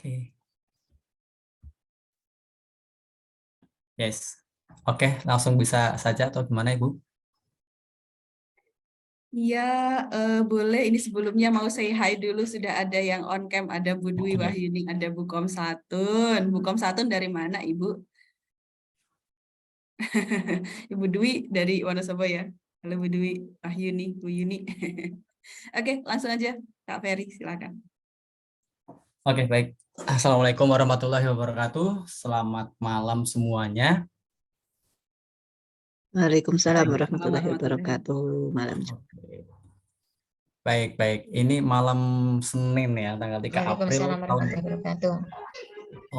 Oke. Yes. Oke, langsung bisa saja atau gimana Ibu? Iya, boleh. Ini sebelumnya mau say hi dulu. Sudah ada yang on cam, ada Bu Dwi Oke. Wahyuni, ada Bu Kom Satun. Bu Kom Satun dari mana, Ibu? Ibu Dwi dari Wonosobo ya. Halo Bu Dwi Wahyuni, Bu Yuni. Oke, langsung aja Kak Ferry, silakan. Oke, baik. Assalamualaikum warahmatullahi wabarakatuh. Selamat malam semuanya. Waalaikumsalam Baik. warahmatullahi wabarakatuh. Malam. Oke. Baik. Ini malam Senin ya, tanggal 3 April Waalaikumsalam tahun. warahmatullahi wabarakatuh.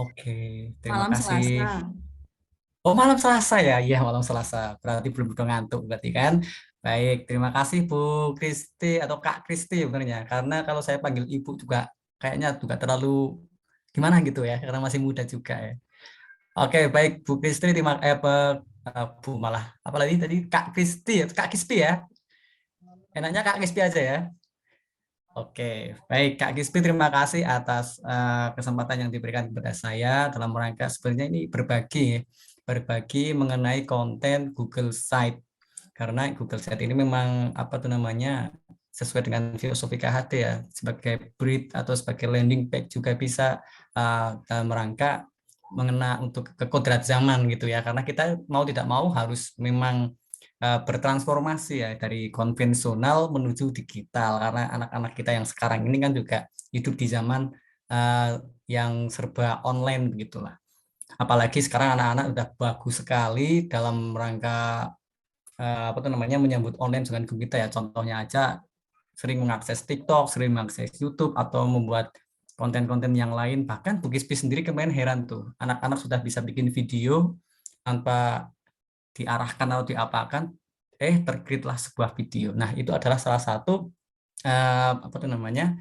Oke, terima Malam kasih. Selasa. Oh, malam Selasa ya? Iya, malam Selasa. Berarti belum udah ngantuk berarti kan? Baik, terima kasih Bu Kristi atau Kak Kristi sebenarnya. Karena kalau saya panggil Ibu juga kayaknya juga terlalu gimana gitu ya, karena masih muda juga ya. Oke, baik Bu Kristi, Bu malah apa lagi tadi Kak Kristi ya, Kak Kristi ya. Enaknya Kak Kristi aja ya. Oke, baik Kak Gispi, terima kasih atas kesempatan yang diberikan kepada saya dalam rangka sebenarnya ini berbagi mengenai konten Google Site. Karena Google Site ini memang apa tuh namanya sesuai dengan filosofi KHT ya, sebagai bridge atau sebagai landing page juga bisa dalam rangka mengena untuk ke kodrat zaman gitu ya. Karena kita mau tidak mau harus memang bertransformasi ya dari konvensional menuju digital karena anak-anak kita yang sekarang ini kan juga hidup di zaman yang serba online begitulah. Apalagi sekarang anak-anak udah bagus sekali dalam rangka apa tuh namanya menyambut online dengan kita ya. Contohnya aja sering mengakses TikTok, sering mengakses YouTube atau membuat konten-konten yang lain. Bahkan Bukispi sendiri kemarin heran tuh, anak-anak sudah bisa bikin video tanpa diarahkan atau diapakan, terkritlah sebuah video. Nah, itu adalah salah satu apa itu namanya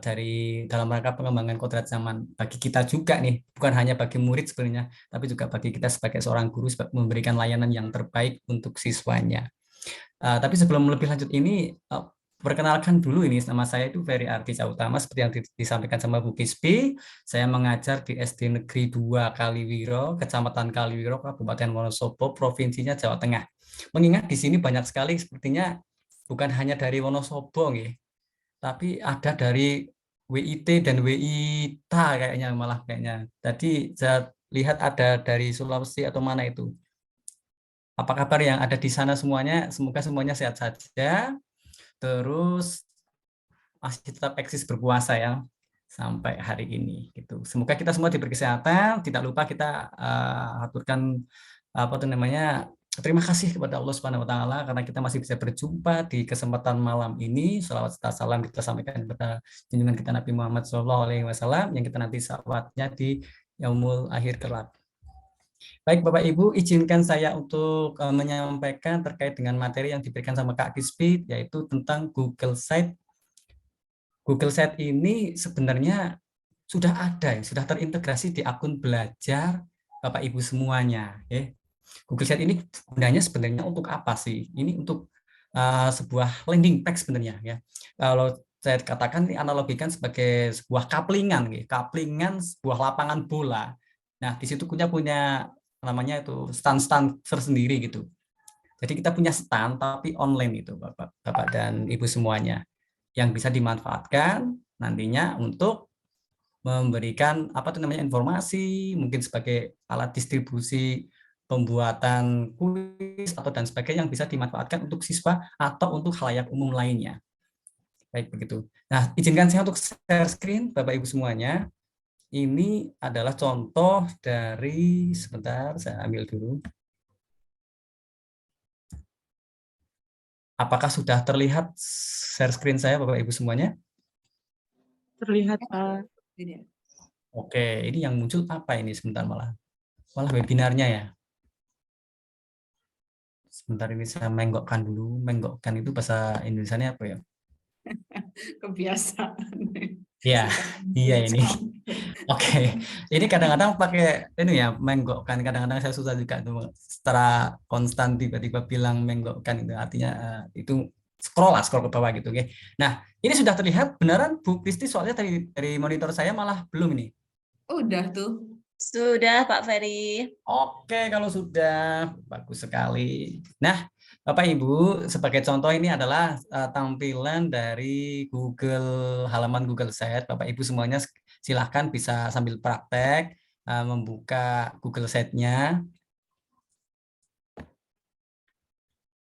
dari dalam rangka pengembangan kodrat zaman bagi kita juga nih, bukan hanya bagi murid sebenarnya, tapi juga bagi kita sebagai seorang guru memberikan layanan yang terbaik untuk siswanya. Tapi sebelum lebih lanjut ini, perkenalkan dulu ini nama saya itu Ferry Artisa Utama seperti yang disampaikan sama Bu Kispi. Saya mengajar di SD Negeri 2 Kaliwiro, Kecamatan Kaliwiro, Kabupaten Wonosobo, provinsinya Jawa Tengah. Mengingat di sini banyak sekali sepertinya bukan hanya dari Wonosobo nih, tapi ada dari WIT dan WITA kayaknya malah kayaknya. Tadi saya lihat ada dari Sulawesi atau mana itu. Apa kabar yang ada di sana semuanya? Semoga semuanya sehat saja. Terus masih tetap eksis berpuasa ya sampai hari ini gitu. Semoga kita semua diberi kesehatan. Tidak lupa kita aturkan apa tuh namanya terima kasih kepada Allah Subhanahu wa taala karena kita masih bisa berjumpa di kesempatan malam ini. Shalawat serta salam kita sampaikan kepada junjungan kita Nabi Muhammad SAW yang kita nanti salawatnya di yaumul akhir kelak. Baik Bapak Ibu, izinkan saya untuk menyampaikan terkait dengan materi yang diberikan sama Kak Kispi, yaitu tentang Google Site. Google Site ini sebenarnya sudah ada, sudah terintegrasi di akun belajar Bapak Ibu semuanya. Google Site ini gunanya sebenarnya untuk apa sih? Ini untuk sebuah landing page sebenarnya ya. Kalau saya katakan ini analogikan sebagai sebuah kaplingan, kaplingan sebuah lapangan bola. Nah, di situ punya namanya itu stand tersendiri gitu. Jadi kita punya stand tapi online itu Bapak dan Ibu semuanya yang bisa dimanfaatkan nantinya untuk memberikan apa itu namanya informasi, mungkin sebagai alat distribusi pembuatan kuis atau dan sebagainya yang bisa dimanfaatkan untuk siswa atau untuk khalayak umum lainnya. Baik begitu. Nah, izinkan saya untuk share screen Bapak Ibu semuanya. Ini adalah contoh dari, sebentar saya ambil dulu. Apakah sudah terlihat share screen saya Bapak Ibu semuanya? Terlihat Pak. Oke, ini yang muncul apa ini sebentar malah webinarnya ya. Sebentar ini saya menggokkan dulu. Menggokkan itu bahasa Indonesianya apa ya? Kebiasaan. Ya, iya ini. Oke, ini kadang-kadang pakai ini ya menggokkan. Kadang-kadang saya susah juga tuh secara konstan tiba-tiba bilang menggokkan itu artinya itu scroll ke bawah gitu. Oke. Nah, ini sudah terlihat beneran Bu Kristi soalnya dari monitor saya malah belum ini. Udah tuh. Sudah, Pak Ferry. Oke, kalau sudah bagus sekali. Nah, Bapak Ibu, sebagai contoh ini adalah tampilan dari halaman Google Sheet. Bapak Ibu semuanya silahkan bisa sambil praktek membuka Google Sheet-nya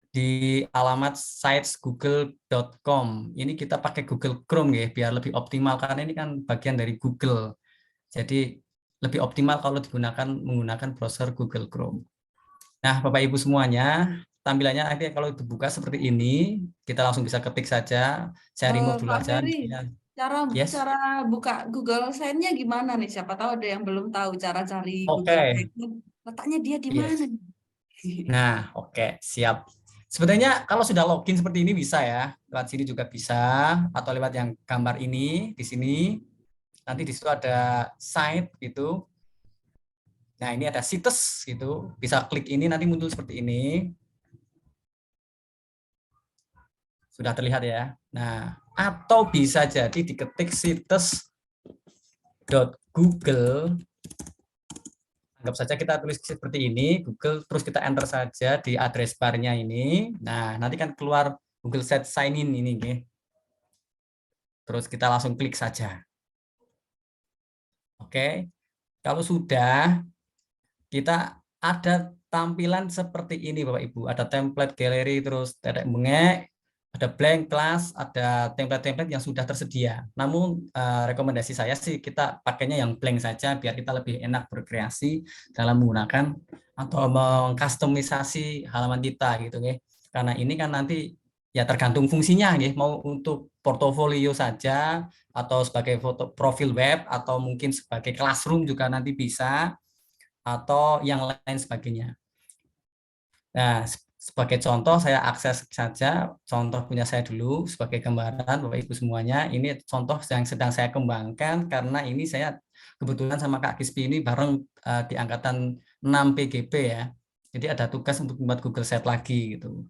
di alamat sites.google.com. Ini kita pakai Google Chrome ya, biar lebih optimal karena ini kan bagian dari Google. Jadi lebih optimal kalau menggunakan browser Google Chrome. Nah, Bapak Ibu semuanya, tampilannya nanti kalau dibuka seperti ini, kita langsung bisa ketik saja. Saya remove dulu Pak aja. Ferry, Yes. cara buka Google Sheet-nya gimana nih? Siapa tahu ada yang belum tahu cara cari Oke. Google Sheet. Letaknya dia di Yes. mana nih? Nah, oke, siap. Sebenarnya kalau sudah login seperti ini bisa ya, lewat sini juga bisa, atau lewat yang gambar ini di sini. Nanti di situ ada site gitu. Nah, ini ada situs gitu. Bisa klik ini nanti muncul seperti ini. Sudah terlihat ya. Nah, atau bisa jadi diketik situs.google. Anggap saja kita tulis seperti ini, Google, terus kita enter saja di address bar-nya ini. Nah, nanti kan keluar Google Sheet sign in ini. Terus kita langsung klik saja. Oke, kalau sudah, kita ada tampilan seperti ini Bapak Ibu. Ada template galeri, terus tetek bengek, ada blank class, ada template-template yang sudah tersedia. Namun rekomendasi saya sih kita pakainya yang blank saja biar kita lebih enak berkreasi dalam menggunakan atau mengkustomisasi halaman kita gitu ya. Karena ini kan nanti ya tergantung fungsinya ya, mau untuk portofolio saja atau sebagai foto profil web atau mungkin sebagai classroom juga nanti bisa atau yang lain sebagainya. Nah, sebagai contoh saya akses saja contoh punya saya dulu sebagai gambaran Bapak Ibu semuanya. Ini contoh yang sedang saya kembangkan karena ini saya kebetulan sama Kak Kispi ini bareng di angkatan 6 PGP ya. Jadi ada tugas untuk membuat Google Sheet lagi gitu.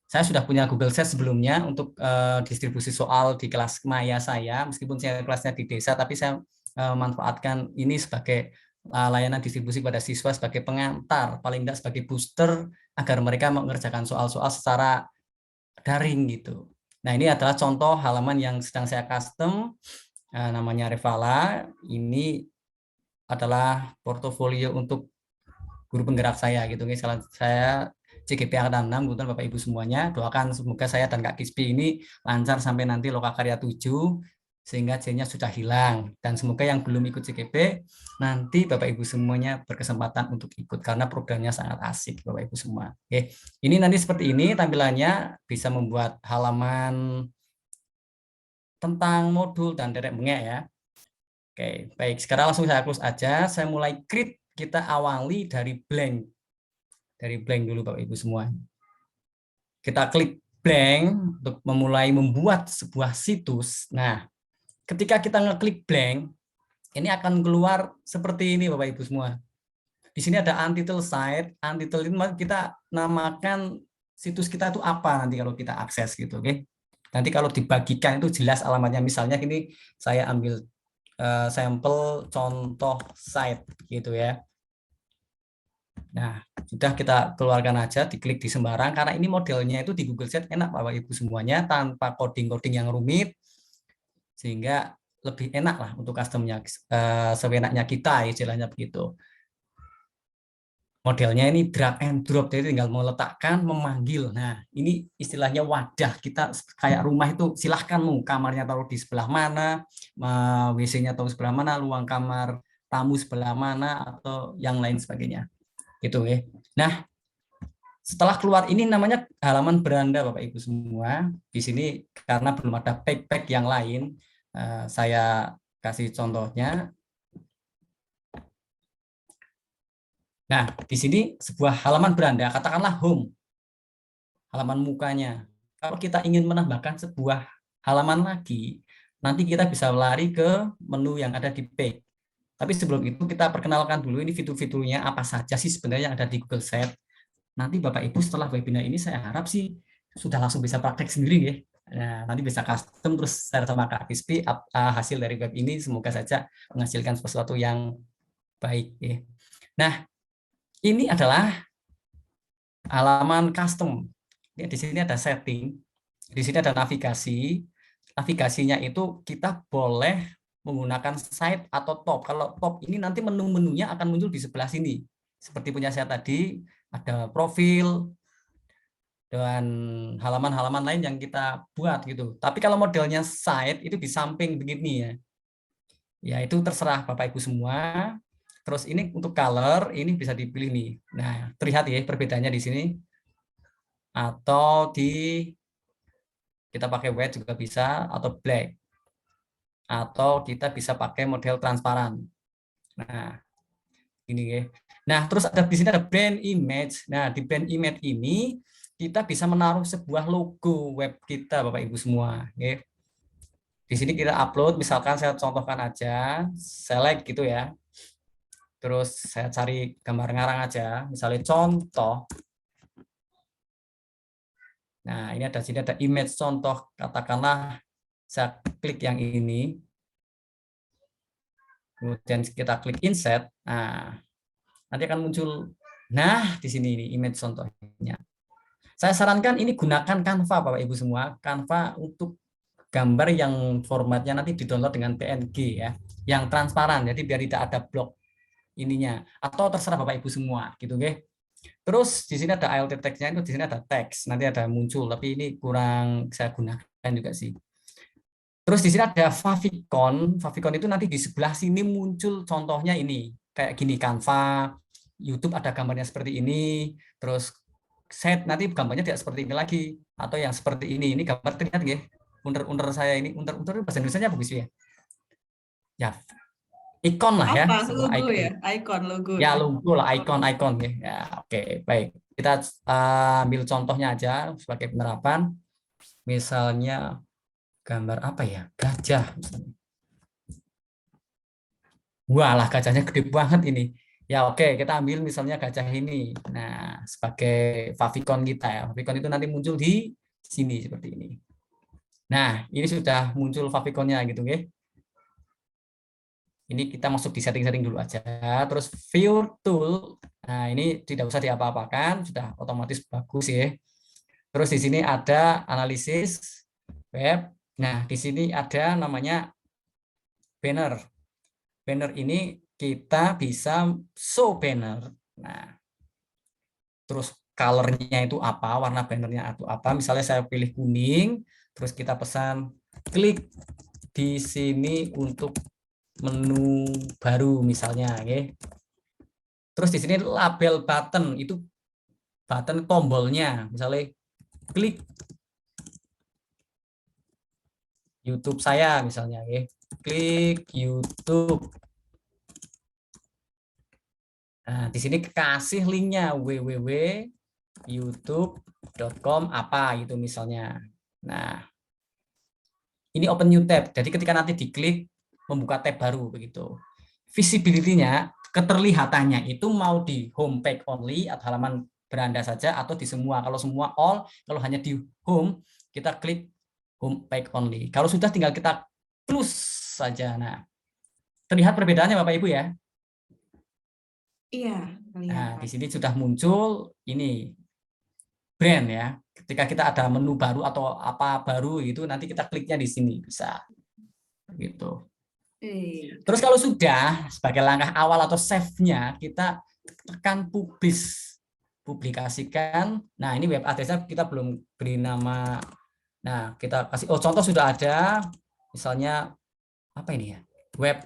Saya sudah punya Google Sheet sebelumnya untuk distribusi soal di kelas maya saya, meskipun saya kelasnya di desa, tapi saya manfaatkan ini sebagai layanan distribusi pada siswa sebagai pengantar, paling tidak sebagai booster, agar mereka mengerjakan soal-soal secara daring gitu. Nah, ini adalah contoh halaman yang sedang saya custom, namanya Revala. Ini adalah portofolio untuk guru penggerak saya gitu. Saya CGP Angkatan 6, kebetulan Bapak Ibu semuanya, doakan semoga saya dan Kak Kispi ini lancar sampai nanti Lokakarya 7, sehingga C-nya sudah hilang. Dan semoga yang belum ikut CGP, nanti Bapak Ibu semuanya berkesempatan untuk ikut, karena programnya sangat asik Bapak Ibu semua. Oke, ini nanti seperti ini tampilannya, bisa membuat halaman tentang modul dan derek bengek ya. Oke, baik, sekarang langsung saya close aja, saya mulai create, kita awali dari blank. Dari blank dulu Bapak Ibu semua. Kita klik blank untuk memulai membuat sebuah situs. Nah, ketika kita ngeklik blank, ini akan keluar seperti ini Bapak Ibu semua. Di sini ada untitled site, untitled itu kita namakan situs kita itu apa nanti kalau kita akses gitu, oke? Nanti kalau dibagikan itu jelas alamatnya. Misalnya ini saya ambil sampel contoh site gitu ya. Nah, sudah kita keluarkan aja, diklik di sembarang, karena ini modelnya itu di Google Sheet enak Bapak Ibu semuanya, tanpa coding-coding yang rumit, sehingga lebih enak lah untuk customnya, seenaknya kita, istilahnya begitu. Modelnya ini drag and drop, jadi tinggal meletakkan, memanggil. Nah, ini istilahnya wadah, kita kayak rumah itu silahkan mau kamarnya taruh di sebelah mana, WC-nya taruh sebelah mana, ruang kamar tamu sebelah mana, atau yang lain sebagainya. Gitu ya. Nah, setelah keluar ini namanya halaman beranda Bapak Ibu semua. Di sini karena belum ada pack yang lain, saya kasih contohnya. Nah, di sini sebuah halaman beranda, katakanlah home, halaman mukanya. Kalau kita ingin menambahkan sebuah halaman lagi, nanti kita bisa lari ke menu yang ada di pack. Tapi sebelum itu kita perkenalkan dulu ini fitur-fiturnya apa saja sih sebenarnya yang ada di Google Sheet. Nanti Bapak Ibu setelah webinar ini saya harap sih sudah langsung bisa praktek sendiri ya. Nah, nanti bisa custom terus share sama Kak Krispi hasil dari web ini, semoga saja menghasilkan sesuatu yang baik. Ya. Nah, ini adalah halaman custom. Ini di sini ada setting, di sini ada navigasi. Navigasinya itu kita boleh menggunakan side atau top. Kalau top ini nanti menu-menunya akan muncul di sebelah sini. Seperti punya saya tadi, ada profil, dan halaman-halaman lain yang kita buat gitu. Tapi kalau modelnya site itu di samping begini ya. Ya itu terserah Bapak Ibu semua. Terus ini untuk color ini bisa dipilih nih. Nah, terlihat ya perbedaannya di sini. Atau kita pakai white juga bisa atau black. Atau kita bisa pakai model transparan. Nah, ini ya. Nah, terus ada di sini ada brand image. Nah, di brand image ini kita bisa menaruh sebuah logo web kita, Bapak Ibu semua. Ya. Di sini kita upload, misalkan saya contohkan aja, select gitu ya. Terus saya cari gambar ngarang aja, misalnya contoh. Nah, ini ada sini ada image contoh, katakanlah saya klik yang ini. Kemudian kita klik insert. Nah, nanti akan muncul. Nah, di sini ini image contohnya. Saya sarankan ini gunakan Canva, Bapak Ibu semua. Canva untuk gambar yang formatnya nanti di-download dengan PNG ya, yang transparan. Jadi biar tidak ada blok ininya. Atau terserah Bapak Ibu semua, gitu nggih. Terus di sini ada alt text-nya, itu di sini ada teks. Nanti ada muncul, tapi ini kurang saya gunakan juga sih. Terus di sini ada favicon. Favicon itu nanti di sebelah sini muncul contohnya ini. Kayak gini, Canva, YouTube ada gambarnya seperti ini. Terus set nanti gambarnya tidak seperti ini lagi, atau yang seperti ini gambar terlihat nggih, unter saya ini unter bahasa Indonesia apa ya? Ya, ikon lah ya, Apa? sebuah Logo ikon. ya? Icon, logo. Ya logo lah, ikon ya. Ya oke, baik. Kita ambil contohnya aja sebagai penerapan. Misalnya gambar apa ya? Gajah misalnya. Walah, gajahnya gede banget ini. Ya oke, kita ambil misalnya gajah ini. Nah, sebagai favicon kita ya. Favicon itu nanti muncul di sini seperti ini. Nah, ini sudah muncul favicon-nya gitu nggih. Ini kita masuk di setting-setting dulu aja. Terus view tool. Nah, ini tidak usah diapa-apakan, sudah otomatis bagus ya. Terus di sini ada analisis web. Nah, di sini ada namanya banner. Banner ini kita bisa show banner. Nah, terus color-nya itu apa, warna bannernya itu apa. Misalnya saya pilih kuning, terus kita pesan klik di sini untuk menu baru misalnya. Okay. Terus di sini label button, itu button tombolnya. Misalnya klik YouTube saya misalnya. Okay. Klik YouTube. Nah, di sini kasih linknya www.youtube.com apa gitu misalnya. Nah, ini open new tab. Jadi ketika nanti diklik membuka tab baru begitu. Visibility-nya, keterlihatannya itu mau di home page only atau halaman beranda saja atau di semua. Kalau semua all, kalau hanya di home kita klik home page only. Kalau sudah tinggal kita close saja. Nah, terlihat perbedaannya Bapak Ibu ya. Iya, Nah, di sini sudah muncul ini brand ya. Ketika kita ada menu baru atau apa baru itu nanti kita kliknya di sini bisa. Gitu. Terus kalau sudah sebagai langkah awal atau save-nya kita tekan publikasikan. Nah, ini web address-nya kita belum beri nama. Nah, kita kasih contoh sudah ada misalnya apa ini ya? Web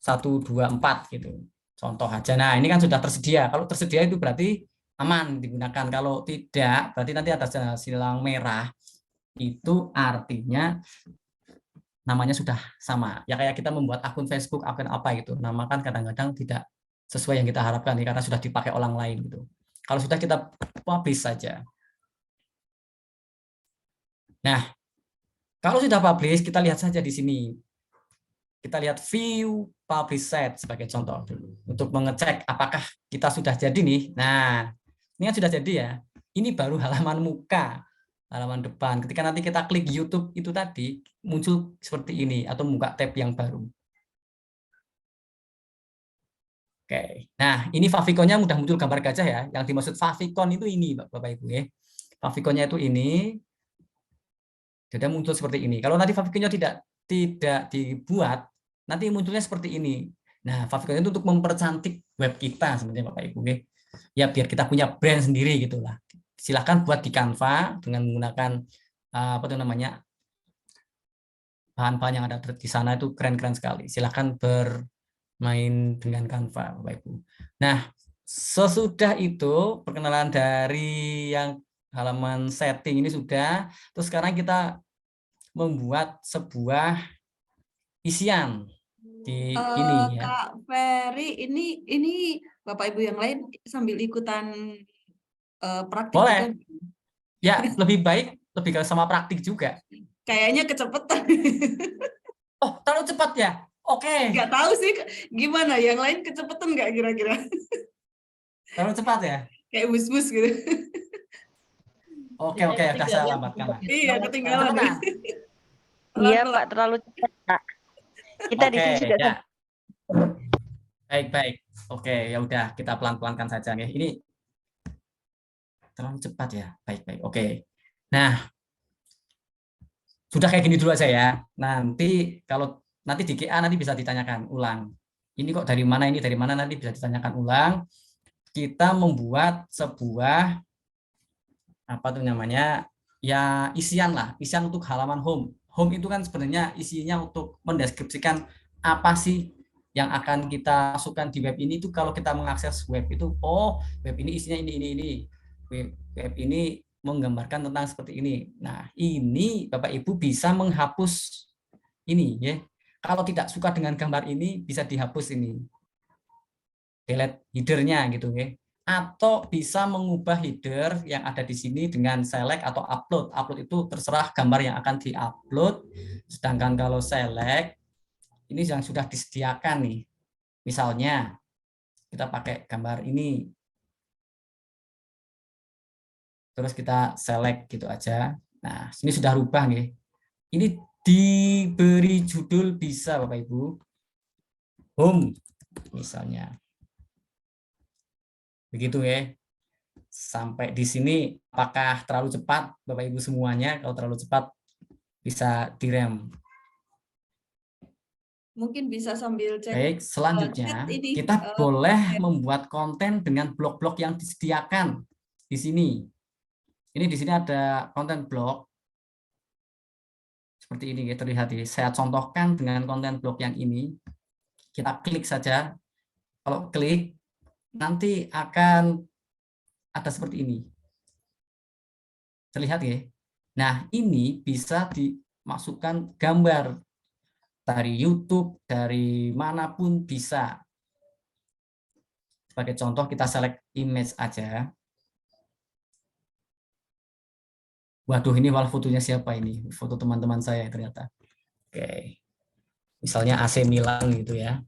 124 gitu. Contoh aja. Nah, ini kan sudah tersedia. Kalau tersedia itu berarti aman digunakan. Kalau tidak, berarti nanti ada silang merah. Itu artinya namanya sudah sama. Ya kayak kita membuat akun Facebook, akun apa gitu. Nama kan kadang-kadang tidak sesuai yang kita harapkan nih, karena sudah dipakai orang lain gitu. Kalau sudah kita publish saja. Nah, kalau sudah publish, kita lihat saja di sini. Kita lihat view publish set sebagai contoh dulu untuk mengecek apakah kita sudah jadi nih. Nah, ini kan sudah jadi ya. Ini baru halaman muka. halaman depan. Ketika nanti kita klik YouTube itu tadi, muncul seperti ini atau buka tab yang baru. Oke. Nah, ini favicon-nya mudah muncul gambar gajah ya. Yang dimaksud favicon itu ini, Bapak Ibu ya. Favicon-nya itu ini. Jadi muncul seperti ini. Kalau nanti favicon-nya tidak dibuat, nanti munculnya seperti ini. Nah, favicon itu untuk mempercantik web kita sebenarnya Bapak Ibu ya. Ya biar kita punya brand sendiri gitulah. Silahkan buat di Canva dengan menggunakan apa itu namanya bahan-bahan yang ada di sana itu keren-keren sekali. Silahkan bermain dengan Canva, Bapak Ibu. Nah, sesudah itu perkenalan dari yang halaman setting ini sudah. Terus sekarang kita membuat sebuah isian di ini ya. Kak Ferry, ini Bapak Ibu yang lain sambil ikutan praktik Boleh. juga. Ya, lebih baik lebih ke sama praktik juga. Kayaknya kecepatan. Oh, terlalu cepat ya? Oke. Nggak tahu sih gimana, yang lain kecepatan nggak kira-kira? Terlalu cepat ya? Kayak bus-bus gitu. Oke, udah saya lambatkan lah. Iya, ketinggalan. Cepetan. Iya Pelan-pelan. Pak, terlalu cepat Pak. Kita di sini Oke, sudah ya. Baik. Oke, ya udah kita pelan-pelankan saja ya. Ini terlalu cepat ya. Baik. Oke. Nah, sudah kayak gini dulu aja ya. Nanti kalau nanti di QA nanti bisa ditanyakan ulang. Ini kok dari mana, ini dari mana, nanti bisa ditanyakan ulang. Kita membuat sebuah apa tuh namanya ya isian lah, isian untuk halaman home. Home itu kan sebenarnya isinya untuk mendeskripsikan apa sih yang akan kita masukkan di web ini. Itu kalau kita mengakses web itu, oh web ini isinya ini. Web ini menggambarkan tentang seperti ini. Nah, ini Bapak Ibu bisa menghapus ini ya. Kalau tidak suka dengan gambar ini bisa dihapus ini. Delete header-nya gitu ya. Atau bisa mengubah header yang ada di sini dengan select atau upload. Upload itu terserah gambar yang akan di-upload. Sedangkan kalau select ini yang sudah disediakan nih. Misalnya kita pakai gambar ini. Terus kita select gitu aja. Nah, ini sudah rubah nih. Ini diberi judul bisa Bapak Ibu. Home misalnya. Begitu ya. Sampai di sini apakah terlalu cepat Bapak Ibu semuanya? Kalau terlalu cepat bisa direm. Mungkin bisa sambil cek. Baik, selanjutnya chat ini, kita boleh membuat konten dengan blok-blok yang disediakan di sini. Ini di sini ada konten blok seperti ini ya, terlihat ya. Saya contohkan dengan konten blok yang ini. Kita klik saja. Kalau klik nanti akan ada seperti ini. Terlihat ya. Nah, ini bisa dimasukkan gambar dari YouTube, dari manapun bisa. Sebagai contoh kita select image aja. Waduh, ini malah fotonya siapa ini? Foto teman-teman saya ternyata. Oke. Misalnya AC Milan gitu ya.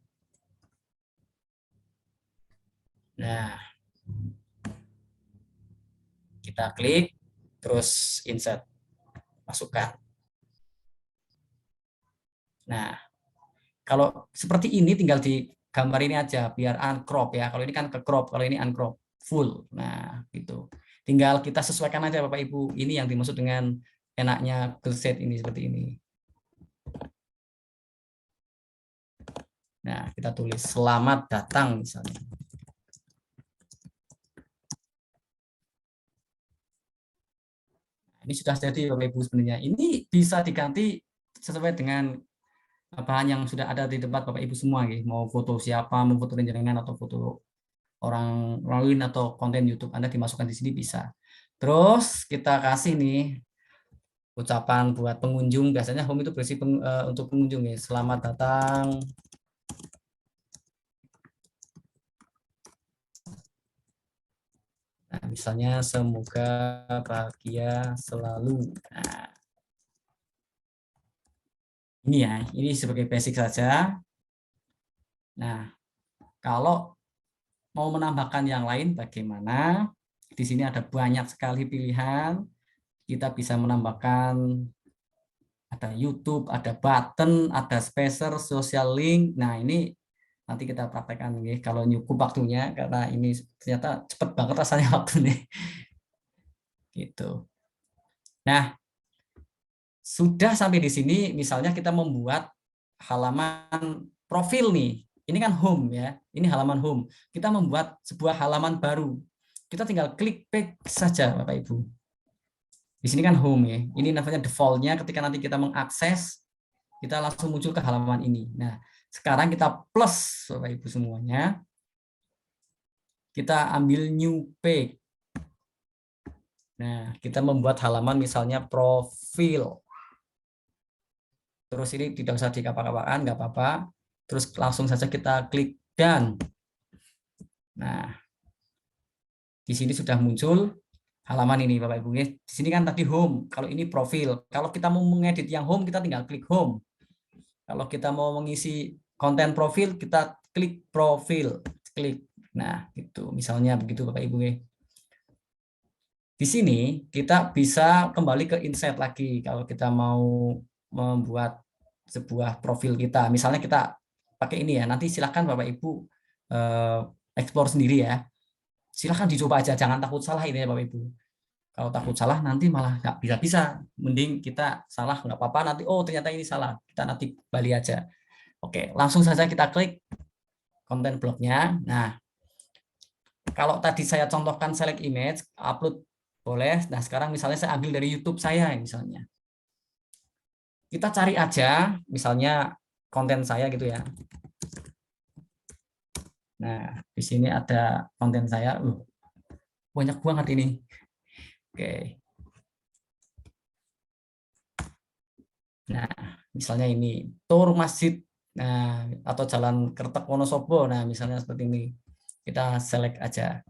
Nah, kita klik, terus insert, masukkan. Nah, kalau seperti ini tinggal di gambar ini aja, biar uncrop ya. Kalau ini kan ke crop, kalau ini uncrop full. Nah, gitu. Tinggal kita sesuaikan aja Bapak Ibu. Ini yang dimaksud dengan enaknya set ini seperti ini. Nah, kita tulis selamat datang misalnya. Ini sudah jadi Bapak Ibu sebenarnya. Ini bisa diganti sesuai dengan bahan yang sudah ada di tempat Bapak Ibu semua. Mau foto siapa, mau foto jenengan atau foto orang lain atau konten YouTube Anda dimasukkan di sini bisa. Terus kita kasih nih ucapan buat pengunjung. Biasanya home itu berisi untuk pengunjung ya. Selamat datang. Nah, misalnya semoga bahagia selalu. Nah, ini ya, ini sebagai basic saja. Nah, kalau mau menambahkan yang lain bagaimana? Di sini ada banyak sekali pilihan. kita bisa menambahkan ada YouTube, ada button, ada spacer, social link. Nah, ini nanti kita praktekkan nih kalau cukup waktunya karena ini ternyata cepet banget rasanya waktu nih. Gitu. Nah, sudah sampai di sini misalnya kita membuat halaman profil nih. Ini kan home ya. Ini halaman home. Kita membuat sebuah halaman baru. Kita tinggal klik back saja Bapak Ibu. Di sini kan home ya. Ini namanya default-nya ketika nanti kita mengakses, kita langsung muncul ke halaman ini. Nah, sekarang kita plus Bapak Ibu semuanya. Kita ambil new page. Nah, kita membuat halaman misalnya profil. Terus ini tidak usah dikapak-kapakan, nggak apa-apa. Terus langsung saja kita klik done. Nah, di sini sudah muncul halaman ini Bapak Ibu. Di sini kan tadi home, kalau ini profil. Kalau kita mau mengedit yang home, kita tinggal klik home. Kalau kita mau mengisi konten profil, kita klik profil, klik. Nah, itu misalnya begitu Bapak Ibu. Di sini kita bisa kembali ke insight lagi kalau kita mau membuat sebuah profil kita. Misalnya kita pakai ini ya. Nanti silakan Bapak Ibu explore sendiri ya. Silakan dicoba aja, jangan takut salah ini ya Bapak Ibu. Kalau takut salah nanti malah nggak bisa-bisa. Mending kita salah nggak apa-apa, nanti oh ternyata ini salah. Kita nanti kembali aja. Oke, langsung saja kita klik konten blognya. Nah, kalau tadi saya contohkan select image, upload boleh. Nah, sekarang misalnya saya ambil dari YouTube saya misalnya. Kita cari aja misalnya konten saya gitu ya. Nah, di sini ada konten saya. Banyak banget ini. Oke. Nah, misalnya ini tur masjid, nah atau jalan Kertek Wonosobo. Nah, misalnya seperti ini. Kita select aja.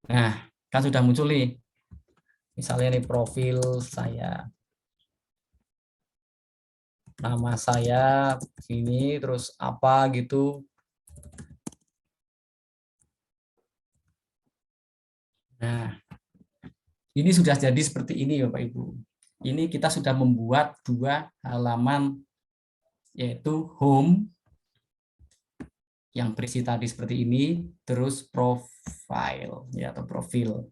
Nah, kan sudah muncul nih. Misalnya ini profil saya. Nama saya ini terus apa gitu. Nah, ini sudah jadi seperti ini Bapak Ibu. Ini kita sudah membuat dua halaman yaitu home yang berisi tadi seperti ini, terus profile ya atau profil.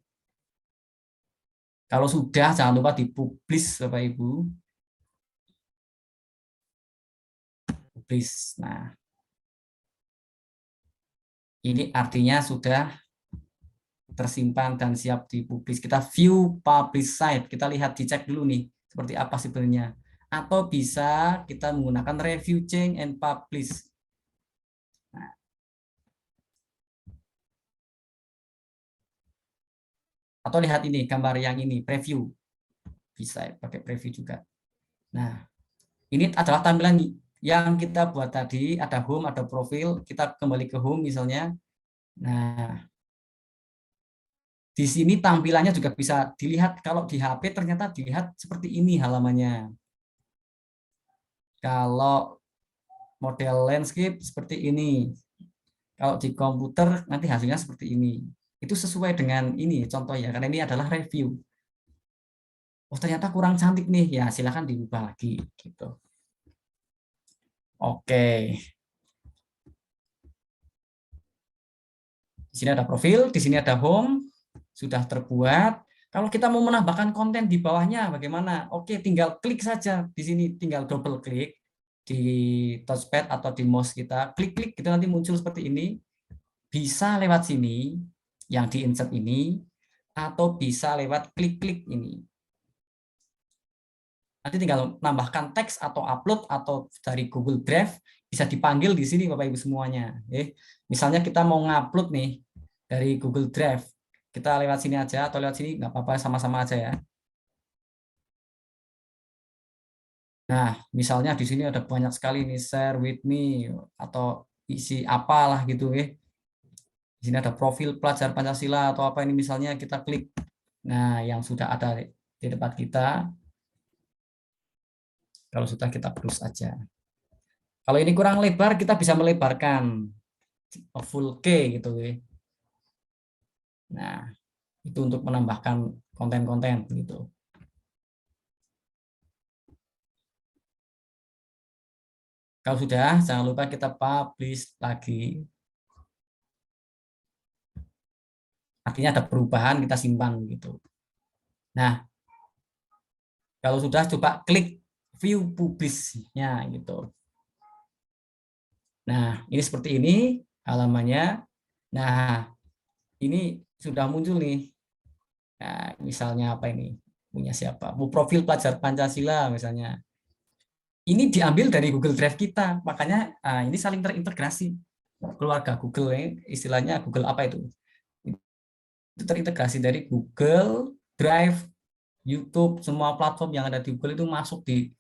Kalau sudah jangan lupa dipublish Bapak Ibu. Publish. Nah, ini artinya sudah tersimpan dan siap dipublish. Kita view publish site, kita lihat dicek dulu nih seperti apa sebenarnya. Atau bisa kita menggunakan review change and publish. Nah. Atau lihat ini gambar yang ini preview. Bisa pakai preview juga. Nah, ini adalah tampilan yang kita buat tadi, ada home, ada profil, kita kembali ke home misalnya. Nah, di sini tampilannya juga bisa dilihat, kalau di HP ternyata dilihat seperti ini halamannya. Kalau model landscape seperti ini. Kalau di komputer nanti hasilnya seperti ini. Itu sesuai dengan ini contohnya, karena ini adalah review. Oh ternyata kurang cantik nih, ya silakan diubah lagi gitu. Oke. Di sini ada profil, di sini ada home, sudah terbuat. Kalau kita mau menambahkan konten di bawahnya bagaimana? Oke, tinggal klik saja di sini, tinggal double klik di touchpad atau di mouse kita, klik-klik itu nanti muncul seperti ini. Bisa lewat sini yang di insert ini atau bisa lewat klik-klik ini. Nanti tinggal nambahkan teks atau upload atau dari Google Drive bisa dipanggil di sini Bapak Ibu semuanya. Misalnya kita mau ngupload nih dari Google Drive, kita lewat sini aja atau lewat sini nggak apa-apa, sama-sama aja ya. Nah, misalnya di sini ada banyak sekali nih share with me atau isi apalah gitu ya. Di sini ada profil pelajar Pancasila atau apa ini misalnya kita klik. Nah, yang sudah ada di depan kita. Kalau sudah kita terus aja. Kalau ini kurang lebar kita bisa melebarkan full K gitu ya. Nah, Itu untuk menambahkan konten-konten gitu. Kalau sudah, jangan lupa kita publish lagi. Artinya ada perubahan, kita simpan gitu. Nah, kalau sudah, coba klik view publish-nya gitu. Nah, ini seperti ini halamannya. Nah, ini sudah muncul nih. Nah, misalnya apa ini? Punya siapa? Profil pelajar Pancasila misalnya. Ini diambil dari Google Drive kita, makanya ini saling terintegrasi. Keluarga Google ini istilahnya Google apa itu? Itu terintegrasi dari Google Drive, YouTube, semua platform yang ada di Google itu masuk di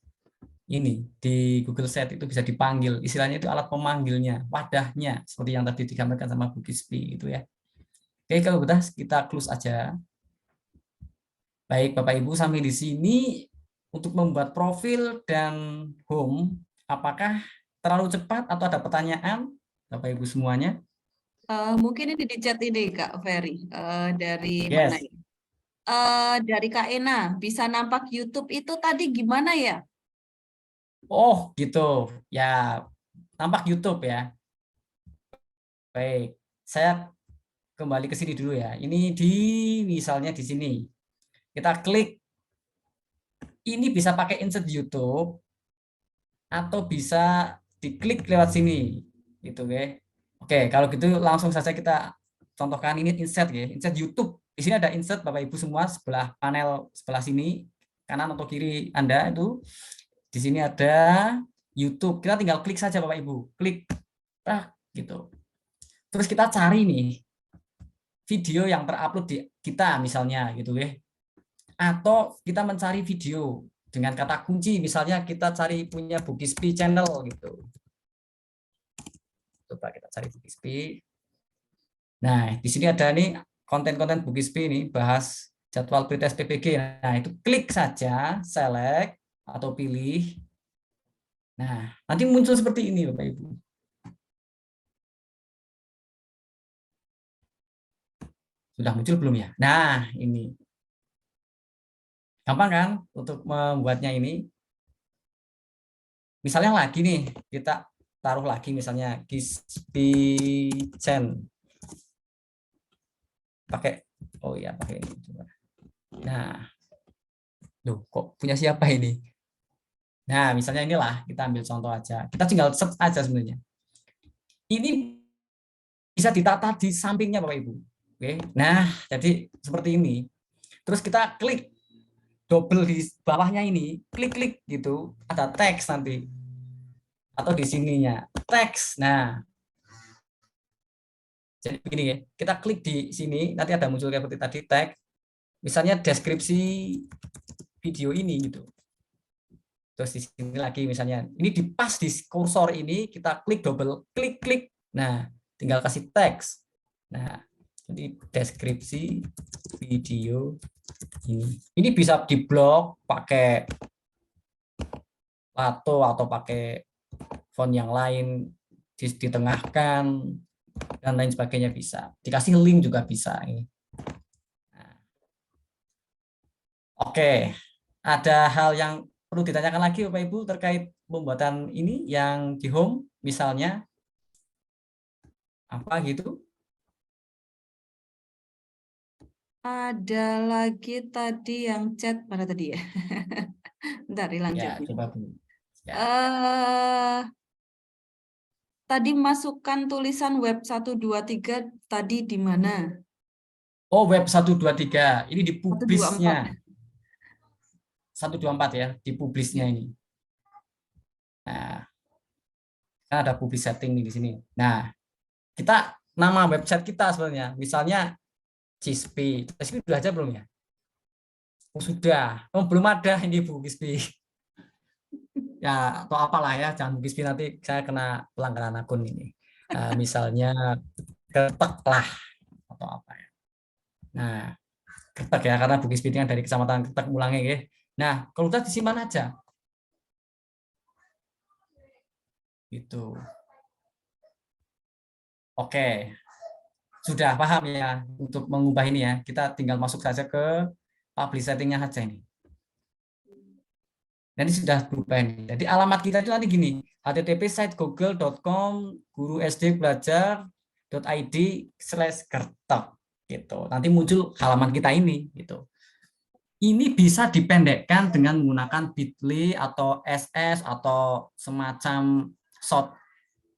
ini di Google Set, itu bisa dipanggil. Istilahnya itu alat pemanggilnya, wadahnya, seperti yang tadi digambarkan sama Bu Gispi itu ya. Oke, kalau udah kita close aja. Baik, Bapak Ibu, sampai di sini untuk membuat profil dan home, apakah terlalu cepat atau ada pertanyaan, Bapak Ibu semuanya? Mungkin ini di chat ini Kak Ferry, dari mana Yes. ya? Dari Kak Ena, bisa nampak YouTube itu tadi gimana ya? Oh, gitu. Ya, nampak YouTube ya. Baik, saya kembali ke sini dulu ya. Ini misalnya di sini. Kita klik. Ini bisa pakai insert YouTube atau bisa diklik lewat sini. Gitu ya. Oke, kalau gitu langsung saja kita contohkan ini insert ya. Insert YouTube. Di sini ada insert Bapak Ibu semua sebelah panel sebelah sini, kanan atau kiri Anda itu. Di sini ada YouTube. Kita tinggal klik saja Bapak Ibu. Klik. Gitu. Terus kita cari nih video yang terupload di kita misalnya gitu ya. Atau kita mencari video dengan kata kunci, misalnya kita cari punya Bu Gispi channel gitu. Coba kita cari Bu Gispi. Nah, di sini ada nih konten-konten Bu Gispi ini bahas jadwal pretest PPG. Nah, itu klik saja, select atau pilih. Nah, nanti muncul seperti ini Bapak Ibu. Sudah muncul belum ya? Nah, ini. Gampang kan untuk membuatnya ini? Misalnya lagi nih, kita taruh lagi misalnya Gispi Chen. Pakai, oh iya pakai ini. Coba. Nah, loh kok punya siapa ini? Nah, misalnya inilah, kita ambil contoh aja. Kita tinggal search aja sebenarnya. Ini bisa ditata di sampingnya Bapak Ibu. Oke. Nah, jadi seperti ini. Terus kita klik double di bawahnya ini, klik-klik gitu, ada teks nanti. Atau di sininya, teks. Nah, jadi begini ya, kita klik di sini, nanti ada muncul seperti tadi tag, misalnya deskripsi video ini gitu. Terus di sini lagi misalnya, ini di pas di kursor ini, kita klik double, klik. Nah, tinggal kasih teks. Nah, jadi deskripsi video ini. Ini bisa diblok pakai Lato atau pakai font yang lain, ditengahkan, dan lain sebagainya bisa. Dikasih link juga bisa. Nah. Oke, ada hal yang perlu ditanyakan lagi Bapak Ibu terkait pembuatan ini yang di home, misalnya apa gitu? Ada lagi tadi yang chat mana tadi ya? Bentar, dilanjut. Ya, coba Bu. Ya. Tadi masukkan tulisan web 123 tadi di mana? Oh, web 123. Ini di publisnya. 124. 124 ya, di publisnya ini. Nah, kan ada publish setting di sini. Nah, kita nama website kita sebenarnya, misalnya Cispi. Cispi sudah aja belum ya? Oh, sudah. Oh, belum ada ini Bu Gispi. Ya, atau apalah ya, jangan Bu Gispi nanti saya kena pelanggaran akun ini. Misalnya Ketek lah atau apa ya. Nah, Ketek ya, karena Bu Gispi kan dari Kecamatan Ketek Mulangi ya. Nah, kalau udah disimpan aja. Gitu. Oke. Sudah paham ya untuk mengubah ini ya. Kita tinggal masuk saja ke publish settingnya saja ini. Dan ini sudah berubah ini. Jadi alamat kita itu nanti gini, http://google.com gurusdbelajar.id/kertok gitu. Nanti muncul halaman kita ini gitu. Ini bisa dipendekkan dengan menggunakan bit.ly atau SS atau semacam short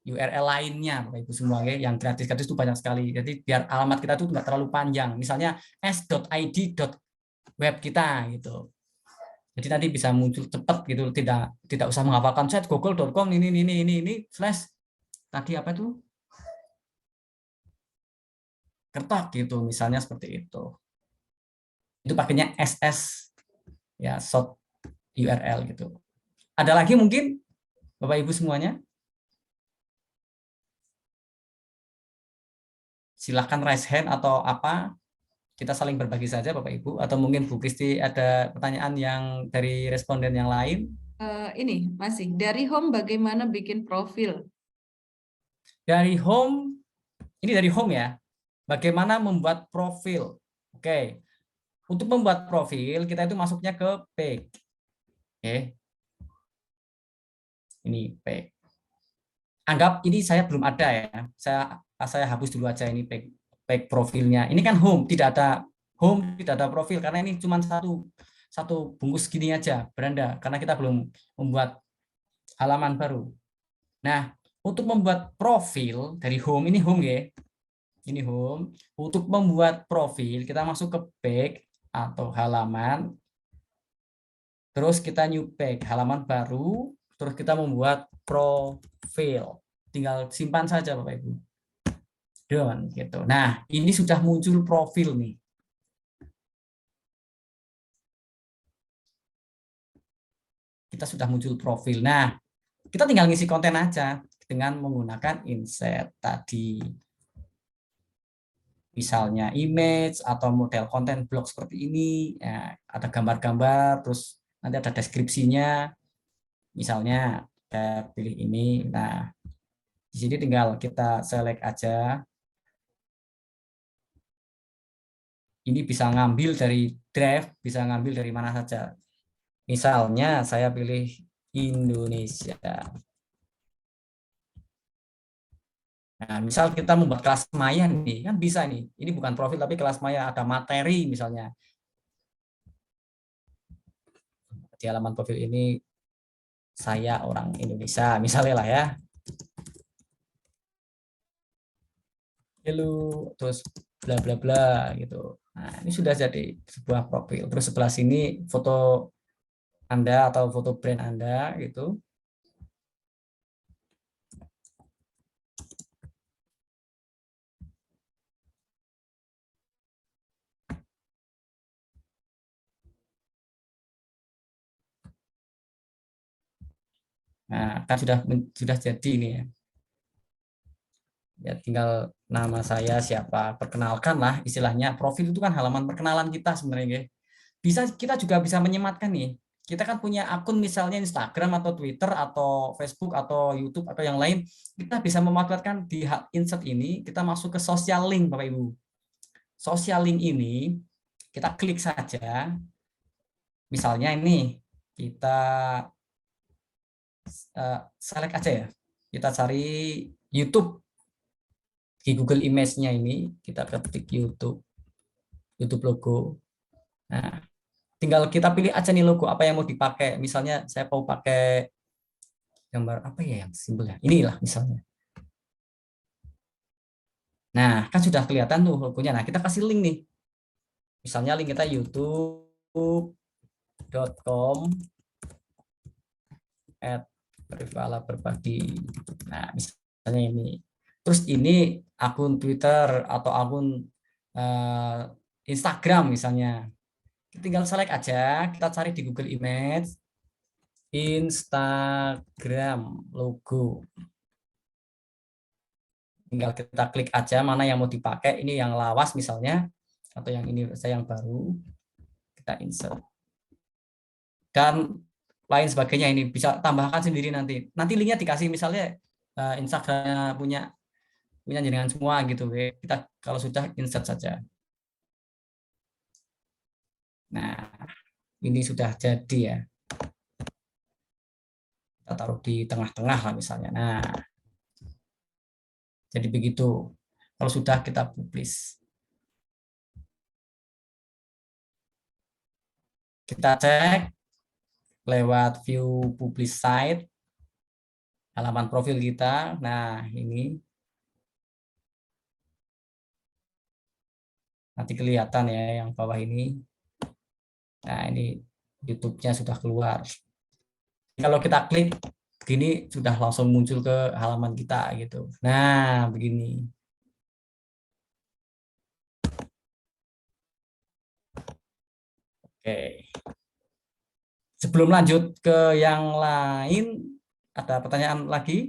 URL lainnya, Bapak Ibu semua ya, yang gratis-gratis itu banyak sekali. Jadi biar alamat kita itu enggak terlalu panjang. Misalnya s.id.web kita gitu. Jadi nanti bisa muncul cepat gitu, tidak usah menghafalkan site google.com ini slash tadi apa itu? Kertok gitu, misalnya seperti itu. Itu pakainya SS ya, short URL gitu. Ada lagi mungkin Bapak Ibu semuanya? Silahkan raise hand atau apa, kita saling berbagi saja Bapak Ibu, atau mungkin Bu Kristi ada pertanyaan yang dari responden yang lain. Ini masih dari home bagaimana bikin profil? Dari home, ini dari home ya, bagaimana membuat profil. Oke, untuk membuat profil kita itu masuknya ke page. Oke, ini page. Anggap ini saya belum ada ya, saya hapus dulu aja ini page profilnya. Ini kan home, tidak ada home, tidak ada profil karena ini cuma satu bungkus gini aja beranda, karena kita belum membuat halaman baru. Nah, untuk membuat profil dari home, ini home ya, ini home. Untuk membuat profil kita masuk ke page atau halaman, terus kita new page, halaman baru, terus kita membuat profil. Tinggal simpan saja Bapak Ibu. Done gitu. Nah, ini sudah muncul profil nih. Kita sudah muncul profil. Nah, kita tinggal ngisi konten aja dengan menggunakan insert tadi. Misalnya image atau model konten blog seperti ini, ya, ada gambar-gambar, terus nanti ada deskripsinya. Misalnya saya pilih ini. Nah, di sini tinggal kita select aja. Ini bisa ngambil dari drive, bisa ngambil dari mana saja. Misalnya saya pilih Indonesia. Nah, misal kita membuat kelas maya nih, kan bisa nih. Ini bukan profil tapi kelas maya, ada materi misalnya. Di halaman profil ini saya orang Indonesia, misalnya lah ya. Halo, terus bla bla bla gitu. Nah, ini sudah jadi sebuah profil. Terus sebelah sini foto Anda atau foto brand Anda gitu. Nah, kan sudah jadi ini ya. Ya tinggal nama saya siapa, perkenalkan lah istilahnya. Profil itu kan halaman perkenalan kita sebenarnya. Kita juga bisa menyematkan nih. Kita kan punya akun misalnya Instagram atau Twitter atau Facebook atau YouTube atau yang lain. Kita bisa memanfaatkan di insert ini, kita masuk ke social link Bapak Ibu. Social link ini kita klik saja. Misalnya ini kita select aja ya. Kita cari YouTube. Di Google Image-nya ini kita ketik YouTube logo. Nah, tinggal kita pilih aja nih logo apa yang mau dipakai. Misalnya saya mau pakai gambar apa ya yang simbol ya. Inilah misalnya. Nah, kan sudah kelihatan tuh logonya. Nah, kita kasih link nih. Misalnya link kita youtube.com/berbagi. Nah, misalnya ini. Terus ini akun Twitter atau akun Instagram misalnya. Tinggal select aja, kita cari di Google Image, Instagram logo. Tinggal kita klik aja mana yang mau dipakai, ini yang lawas misalnya, atau yang ini saya yang baru, kita insert. Dan lain sebagainya, ini bisa tambahkan sendiri nanti. Nanti linknya dikasih misalnya Instagramnya punya punya jenengan semua gitu. Kita kalau sudah insert saja. Nah, ini sudah jadi ya. Kita taruh di tengah-tengah lah misalnya. Nah, jadi begitu. Kalau sudah kita publish. Kita cek lewat view publish site, halaman profil kita. Nah, ini nanti kelihatan ya yang bawah ini. Nah, ini YouTube-nya sudah keluar. Kalau kita klik begini sudah langsung muncul ke halaman kita gitu. Nah, begini. Oke. Sebelum lanjut ke yang lain, ada pertanyaan lagi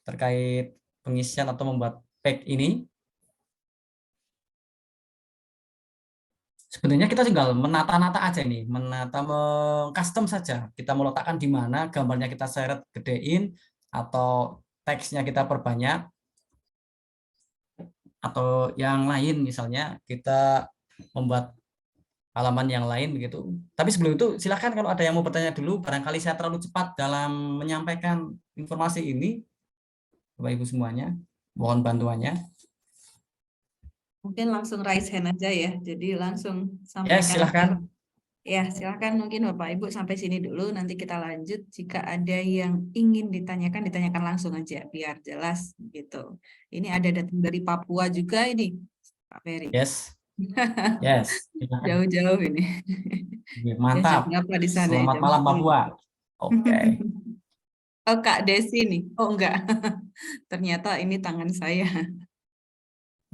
terkait pengisian atau membuat page ini? Sebenarnya kita tinggal menata-nata aja nih, menata custom saja. Kita mau letakkan di mana, gambarnya kita seret gedein, atau teksnya kita perbanyak, atau yang lain misalnya kita membuat halaman yang lain begitu. Tapi sebelum itu silakan kalau ada yang mau bertanya dulu, barangkali saya terlalu cepat dalam menyampaikan informasi ini, Bapak Ibu semuanya, mohon bantuannya. Mungkin langsung raise hand aja ya. Jadi langsung Yes, sampaikan. silahkan. Ya, silakan mungkin Bapak Ibu sampai sini dulu. Nanti kita lanjut. Jika ada yang ingin ditanyakan, ditanyakan langsung aja biar jelas gitu. Ini ada datang dari Papua juga ini, Pak Ferry. Yes. Yes. Silakan. Jauh-jauh ini. Mantap. Ya, jam berapa di sana? Selamat Jam malam 10. Papua. Oke. Oh, Kak Desi nih. Oh, enggak. Ternyata ini tangan saya.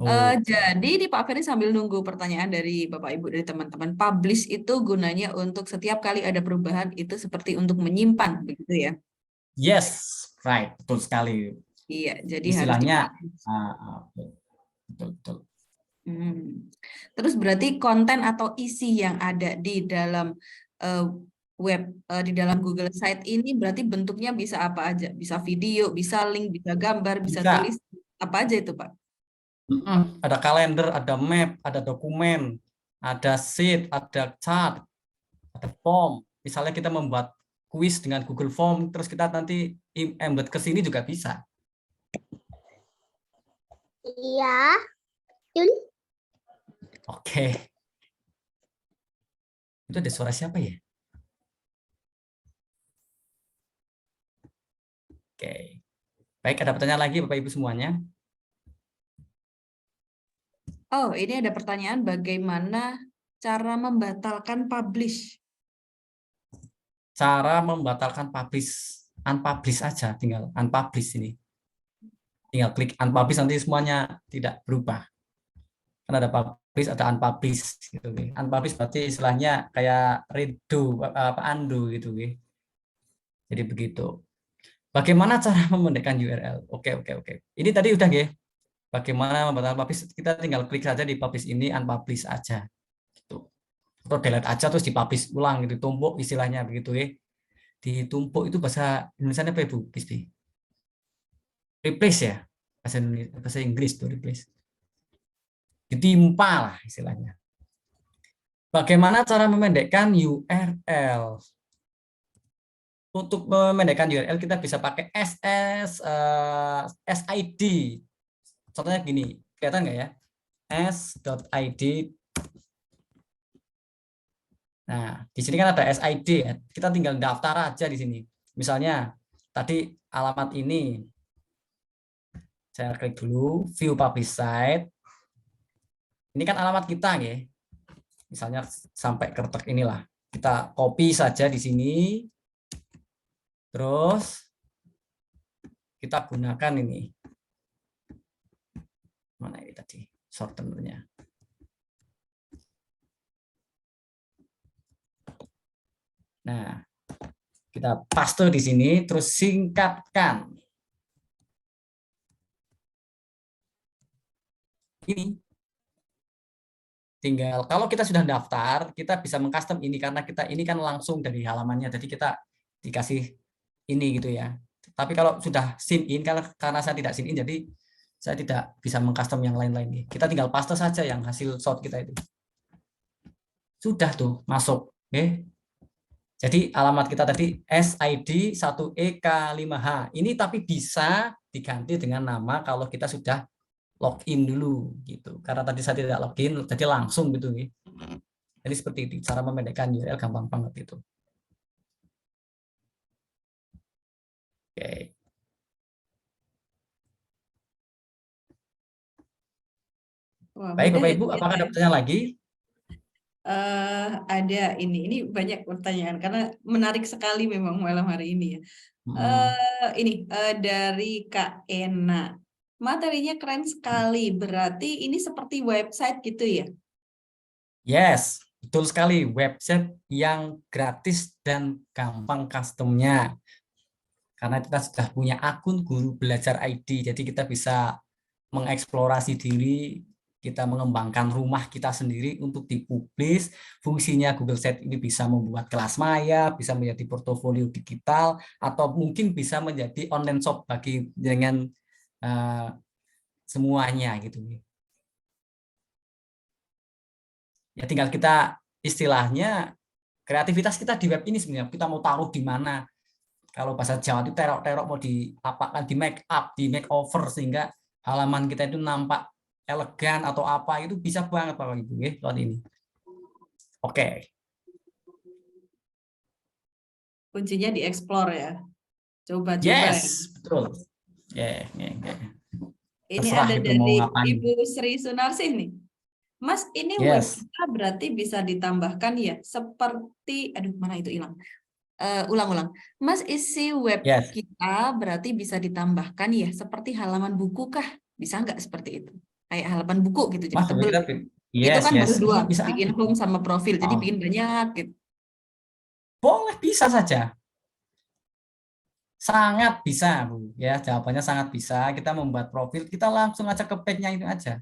Oh, Jadi di Pak Ferry sambil nunggu pertanyaan dari Bapak Ibu dari teman-teman, publish itu gunanya untuk setiap kali ada perubahan itu seperti untuk menyimpan begitu ya. yes, right, betul sekali. Iya, jadi Istilahnya, harus betul, betul. Terus berarti konten atau isi yang ada di dalam web di dalam Google Site ini berarti bentuknya bisa apa aja? Bisa video, bisa link, bisa gambar, bisa Bisa. tulis, apa aja itu Pak? Ada kalender, ada map, ada dokumen, ada sheet, ada chart, ada form. Misalnya kita membuat kuis dengan Google Form, terus kita nanti embed ke sini juga bisa. Iya. Yun. Oke. Itu ada suara siapa ya? Oke. Baik, ada pertanyaan lagi Bapak Ibu semuanya? Oh, ini ada pertanyaan bagaimana cara membatalkan publish? Cara membatalkan publish, unpublish aja, tinggal unpublish ini. Tinggal klik unpublish nanti semuanya tidak berubah. Kan ada publish, ada unpublish gitu. Unpublish berarti istilahnya kayak redo, undo gitu. Jadi begitu. Bagaimana cara memendekkan URL? Oke. Ini tadi udah ya. Bagaimana membatalkan publish? Kita tinggal klik saja di publish ini, unpublish aja. Gitu. Atau delete aja terus dipublish ulang gitu, tumpuk istilahnya begitu ya. Ditumpuk itu bahasa Indonesia apa Ibu? Replace ya. Bahasa Inggris tuh replace. Ditimpa lah istilahnya. Bagaimana cara memendekkan URL? Untuk memendekkan URL kita bisa pakai SID. Contohnya gini, kelihatan nggak ya? s.id. Nah, di sini kan ada SID ya. Kita tinggal daftar aja di sini. Misalnya tadi alamat ini. Saya klik dulu view publish site. Ini kan alamat kita ya. Misalnya sampai ke retak inilah. Kita copy saja di sini. Terus kita gunakan ini. Mana ini tadi? Shortenernya. Nah, kita paste di sini, terus singkatkan. Ini. Tinggal, kalau kita sudah daftar, kita bisa mengcustom ini, karena kita ini kan langsung dari halamannya, jadi kita dikasih ini gitu ya. Tapi kalau sudah sign in, karena saya tidak sign in, jadi Saya tidak bisa mengcustom yang lain-lain. Kita tinggal paste saja yang hasil sort kita itu. Sudah tuh masuk. Oke. Jadi alamat kita tadi SID 1EK5H. Ini tapi bisa diganti dengan nama kalau kita sudah login dulu gitu. Karena tadi saya tidak login, jadi langsung gitu nih. Jadi seperti itu, cara memendekkan URL gampang banget itu. Oke. Wah, Baik mudah Bapak ya Ibu, apakah ada ternyata ya. pertanyaan lagi? Ada ini banyak pertanyaan karena menarik sekali memang malam hari ini ya. Dari Kak Ena, materinya keren sekali. Berarti ini seperti website gitu ya? Yes, betul sekali. Website yang gratis dan gampang customnya. Karena kita sudah punya akun Guru Belajar ID, jadi kita bisa mengeksplorasi diri, kita mengembangkan rumah kita sendiri untuk dipublis. Fungsinya Google Sites ini bisa membuat kelas maya, bisa menjadi portofolio digital, atau mungkin bisa menjadi online shop bagi dengan semuanya gitu. Ya tinggal kita istilahnya kreativitas kita di web ini sebenarnya kita mau taruh di mana. Kalau bahasa Jawa itu terok-terok mau diapakan, di make up, di make over sehingga halaman kita itu nampak elegan atau apa itu bisa banget Bapak Ibu ya lewat ini. Oke. Kuncinya dieksplor ya. Coba-coba ya. Yes, betul. Ya, Ini terserah ada itu mau dari ngapain. Ibu Sri Sunarsih nih. Mas, ini web Yes. kita berarti bisa ditambahkan ya, seperti, aduh mana itu hilang. Ulang-ulang. Mas, isi web Yes. kita berarti bisa ditambahkan ya, seperti halaman buku kah? Bisa nggak seperti itu? Kayak halaman buku gitu, jadi Mas, tebel. kita Itu yes, kan baru yes. dua, Bisa bikin aja. home sama profil, jadi Oh. bikin banyak gitu. Boleh, bisa saja. Sangat bisa, Bu. Ya, jawabannya sangat bisa. Kita membuat profil, kita langsung aja ke page-nya itu aja.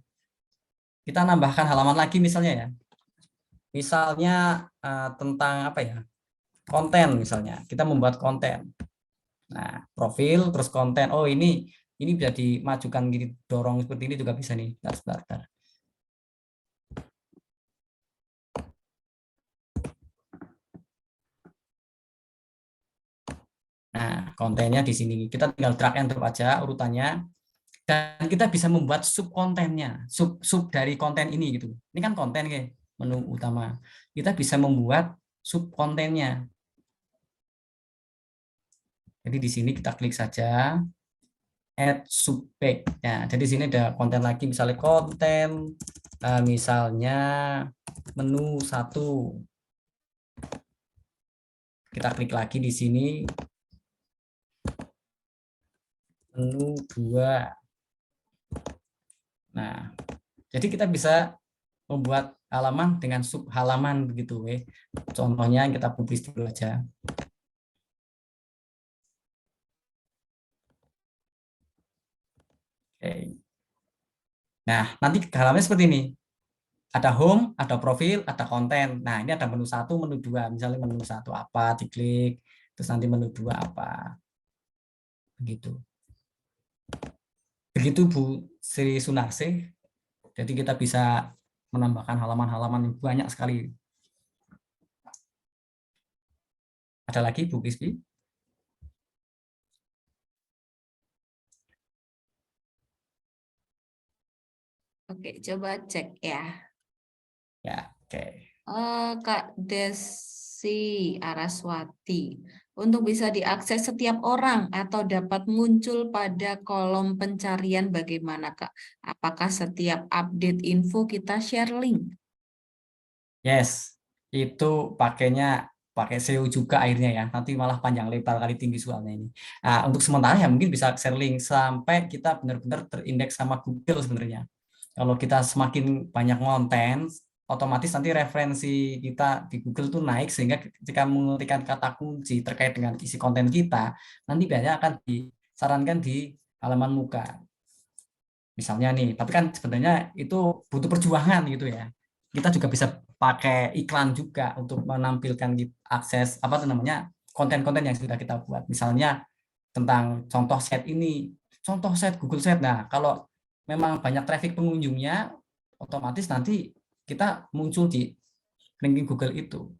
Kita nambahkan halaman lagi misalnya ya. Misalnya tentang apa ya? Konten misalnya. Kita membuat konten. Nah, profil terus konten. Oh, ini bisa dimajukan gini, dorong seperti ini juga bisa nih. Bentar. Nah, kontennya di sini. Kita tinggal drag and drop aja urutannya. Dan kita bisa membuat sub kontennya, sub dari konten ini gitu. Ini kan konten kayak menu utama. Kita bisa membuat sub kontennya. Jadi di sini kita klik saja add sub page. Ya, jadi sini ada konten lagi misalnya konten misalnya menu 1. Kita klik lagi di sini menu 2. Nah, jadi kita bisa membuat halaman dengan sub halaman begitu ya. Contohnya kita publis dulu aja. Oke. Nah, nanti halamannya seperti ini. Ada home, ada profil, ada konten. Nah, ini ada menu 1, menu 2. Misalnya menu 1 apa, diklik, terus nanti menu 2 apa. Begitu. Begitu Bu Sri Sunarsih. Jadi kita bisa menambahkan halaman-halaman yang banyak sekali. Ada lagi Bu Krispi? Oke, coba cek ya. Ya, oke. Kak Desi Araswati, untuk bisa diakses setiap orang atau dapat muncul pada kolom pencarian bagaimana Kak? Apakah setiap update info kita share link? Yes, itu pakai SEO juga akhirnya ya. Nanti malah panjang lebar kali tinggi soalnya ini. Nah, untuk sementara ya mungkin bisa share link sampai kita benar-benar terindeks sama Google sebenarnya. Kalau kita semakin banyak konten, otomatis nanti referensi kita di Google tuh naik sehingga ketika mengetikkan kata kunci terkait dengan isi konten kita, nanti banyak akan disarankan di halaman muka. Misalnya nih, tapi kan sebenarnya itu butuh perjuangan gitu ya. Kita juga bisa pakai iklan juga untuk menampilkan akses apa namanya konten-konten yang sudah kita buat. Misalnya tentang contoh set ini, contoh set Google Set. Nah, kalau memang banyak traffic pengunjungnya, otomatis nanti kita muncul di ranking Google itu.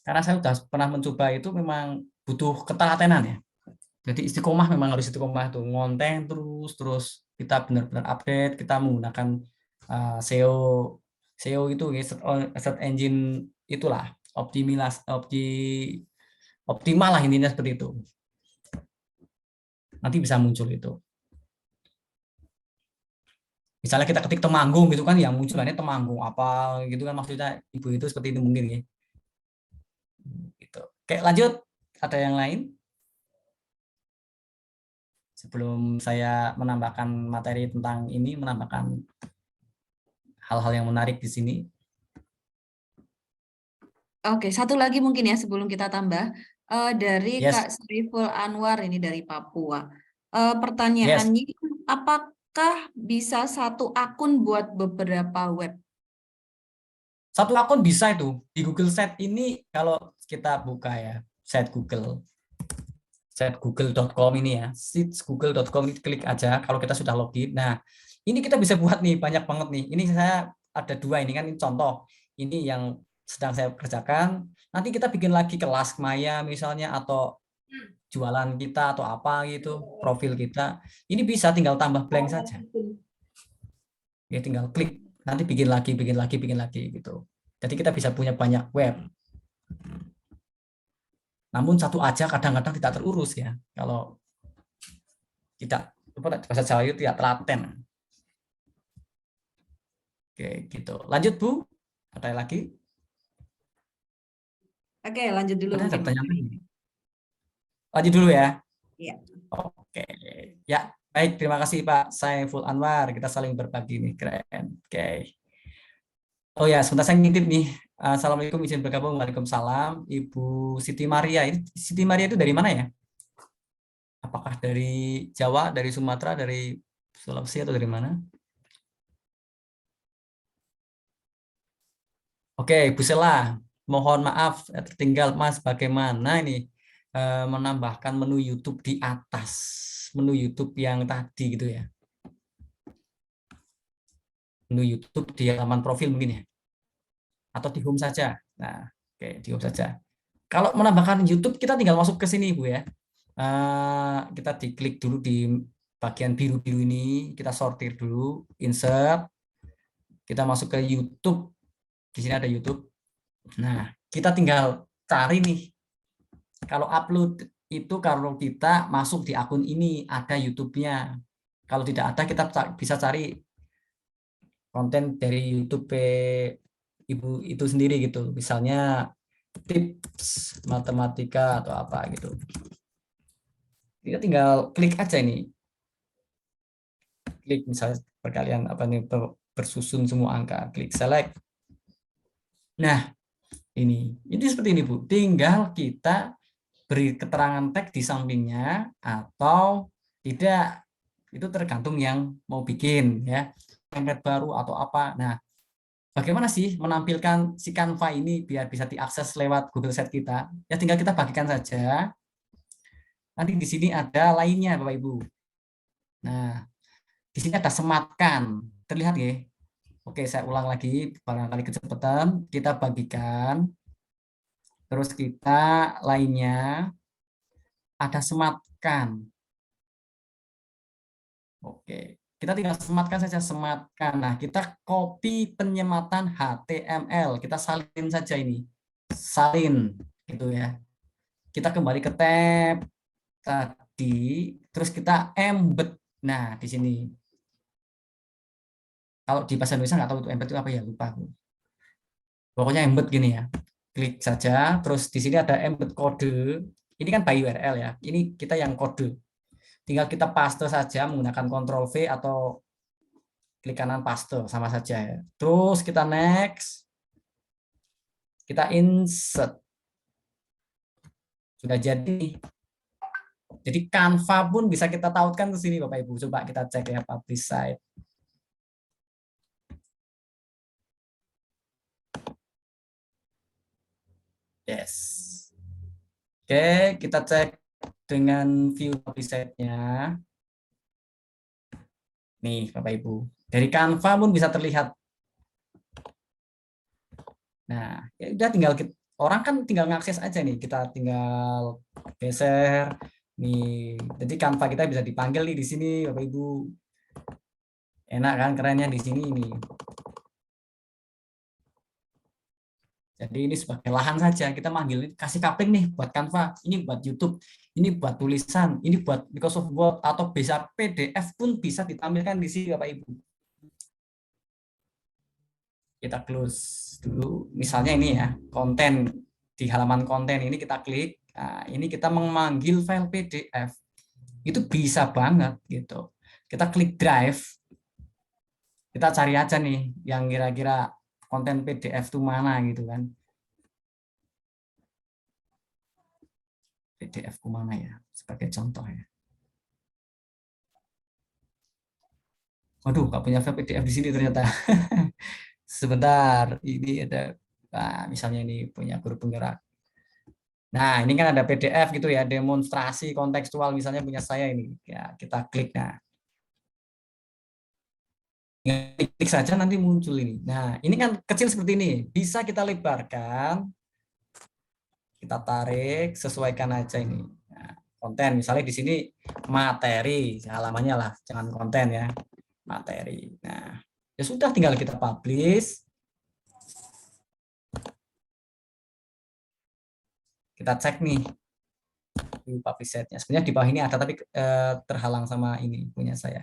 Karena saya sudah pernah mencoba itu memang butuh ketelatenan ya. Jadi istiqomah memang harus istiqomah itu ngonten terus kita benar-benar update, kita menggunakan SEO itu search engine itulah optimal lah intinya seperti itu. Nanti bisa muncul itu. Misalnya kita ketik Temanggung gitu kan, yang munculannya Temanggung apa gitu kan, maksudnya ibu itu seperti itu mungkin ya. Gitu. Oke, lanjut. Ada yang lain? Sebelum saya menambahkan materi tentang ini, menambahkan hal-hal yang menarik di sini. Oke, satu lagi mungkin ya sebelum kita tambah. Dari Yes, Kak Saiful Anwar ini dari Papua. yes. Pertanyaannya, apakah bisa satu akun buat beberapa web? Satu akun bisa itu. Di Google Site ini kalau kita buka ya, site google.com ini ya, google.com ini klik aja kalau kita sudah login. Nah, ini kita bisa buat nih banyak banget nih. Ini saya ada 2 ini kan, ini contoh. Ini yang sedang saya kerjakan. Nanti kita bikin lagi kelas Maya misalnya, atau jualan kita atau apa gitu, profil kita. Ini bisa tinggal tambah blank saja. Ya tinggal klik, nanti bikin lagi gitu. Jadi kita bisa punya banyak web. Namun satu aja kadang-kadang tidak terurus ya. Kalau tidak, bahasa Jawa itu tidak telaten. Oke, gitu. Lanjut Bu. Ada lagi? Oke, lanjut dulu Ada mungkin. pertanyaan lagi? Lanjut dulu ya. Iya. Oke. Ya, baik. Terima kasih Pak Saiful Anwar. Kita saling berbagi nih. Keren. Oke. Oh ya, sebentar saya ngintip nih. Assalamualaikum, izin bergabung. Waalaikumsalam. Ibu Siti Maria. Ini Siti Maria itu dari mana ya? Apakah dari Jawa, dari Sumatera, dari Sulawesi, atau dari mana? Oke, Bu Sela, mohon maaf tertinggal Mas, bagaimana ini menambahkan menu YouTube di atas, menu YouTube yang tadi gitu ya. Menu YouTube di halaman profil mungkin ya. Atau di home saja. Nah, oke, di home saja. Kalau menambahkan YouTube, kita tinggal masuk ke sini Bu ya. Kita diklik dulu di bagian biru-biru ini, kita sortir dulu, insert, kita masuk ke YouTube. Di sini ada YouTube. Nah, kita tinggal cari nih. Kalau upload itu kalau kita masuk di akun ini ada YouTube-nya. Kalau tidak ada, kita bisa cari konten dari YouTube Ibu itu sendiri gitu. Misalnya tips matematika atau apa gitu. Kita tinggal klik aja ini. Klik misalnya perkalian apa nih, bersusun semua angka. Klik select. Nah, ini seperti ini Bu. Tinggal kita beri keterangan teks di sampingnya atau tidak, itu tergantung yang mau bikin ya, template baru atau apa. Nah, bagaimana sih menampilkan si Canva ini biar bisa diakses lewat Google Sheet kita? Ya tinggal kita bagikan saja. Nanti di sini ada lainnya Bapak Ibu. Nah, di sini ada sematkan. Terlihat ya? Oke, saya ulang lagi barangkali kecepatan. Kita bagikan. Terus kita lainnya ada sematkan. Oke, kita tinggal sematkan saja, sematkan. Nah, kita copy penyematan HTML, kita salin saja ini, salin, gitu ya. Kita kembali ke tab tadi, terus kita embed. Nah, di sini. Kalau di bahasa Indonesia nggak tahu itu embed itu apa ya, lupa aku. Pokoknya embed gini ya. Klik saja, terus di sini ada embed kode. Ini kan by URL ya. Ini kita yang kode. Tinggal kita paste saja menggunakan Ctrl V atau klik kanan paste, sama saja ya. Terus kita next. Kita insert. Sudah jadi. Jadi Canva pun bisa kita tautkan ke sini Bapak Ibu. Coba kita cek ya publish site. Yes. Oke, kita cek dengan view publish site-nya. Nih, Bapak Ibu. Dari Canva pun bisa terlihat. Nah, ya udah tinggal orang kan tinggal ngakses aja nih. Kita tinggal geser nih. Jadi Canva kita bisa dipanggil nih di sini, Bapak Ibu. Enak kan, kerennya di sini nih. Jadi ini sebagai lahan saja, kita manggil, kasih coupling nih buat Canva, ini buat YouTube, ini buat tulisan, ini buat Microsoft Word, atau bisa PDF pun bisa ditampilkan di sini Bapak Ibu. Kita close dulu, misalnya ini ya, konten, di halaman konten ini kita klik, nah, ini kita memanggil file PDF, itu bisa banget gitu. Kita klik drive, kita cari aja nih, yang kira-kira konten PDF itu mana gitu kan. PDF ku mana ya, sebagai contoh ya. Waduh, nggak punya file PDF di sini ternyata. Sebentar, ini ada, nah, misalnya ini punya guru penggerak. Nah, ini kan ada PDF gitu ya, demonstrasi kontekstual misalnya punya saya ini. Ya, kita klik. Nah, klik saja nanti muncul ini. Nah, ini kan kecil seperti ini, bisa kita lebarkan, kita tarik, sesuaikan aja ini. Nah, konten, misalnya di sini materi, halamannya lah, jangan konten ya. Materi. Nah, ya sudah tinggal kita publish. Kita cek nih di publish setnya. Sebenarnya di bawah ini ada tapi terhalang sama ini punya saya.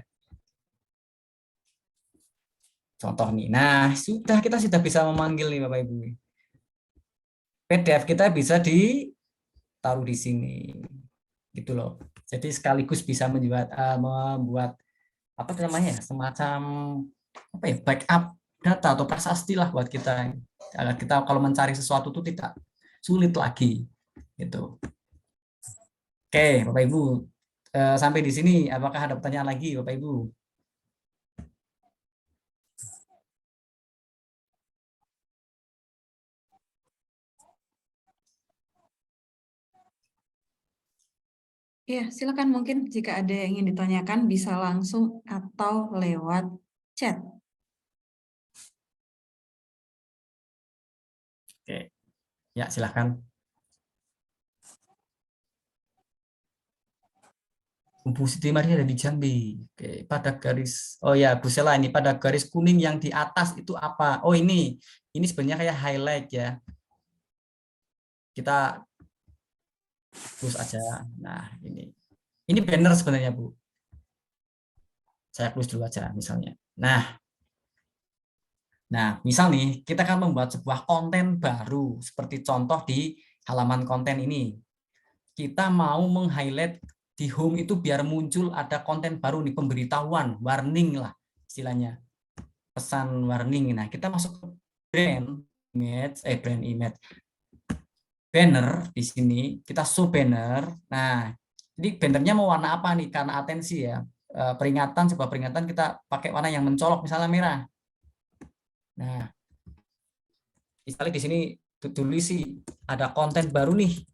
Contoh nih. Nah, kita sudah bisa memanggil nih Bapak Ibu. PDF kita bisa ditaruh di sini. Gitu loh. Jadi sekaligus bisa membuat apa namanya? Semacam apa ya? Backup data atau prasasti lah buat kita. Agar kita kalau mencari sesuatu itu tidak sulit lagi gitu. Oke, Bapak Ibu, sampai di sini apakah ada pertanyaan lagi Bapak Ibu? Ya, silakan mungkin jika ada yang ingin ditanyakan bisa langsung atau lewat chat. Oke, ya silahkan. Bu Siti Maria ada di Jambi. Oke, pada garis, oh ya Bu Sela, ini pada garis kuning yang di atas itu apa? Oh ini sebenarnya kayak highlight ya. Kita close aja. Nah ini banner sebenarnya Bu. Saya close dulu aja misalnya. Nah, misal nih, kita akan membuat sebuah konten baru, seperti contoh di halaman konten ini. Kita mau meng-highlight di home itu biar muncul ada konten baru nih, pemberitahuan, warning lah istilahnya. Pesan warning. Nah, kita masuk ke brand image, banner di sini, kita show banner. Nah, jadi bannernya mau warna apa nih? Karena atensi ya, sebuah peringatan kita pakai warna yang mencolok, misalnya merah. Nah, misalnya di sini tulis sih ada konten baru nih.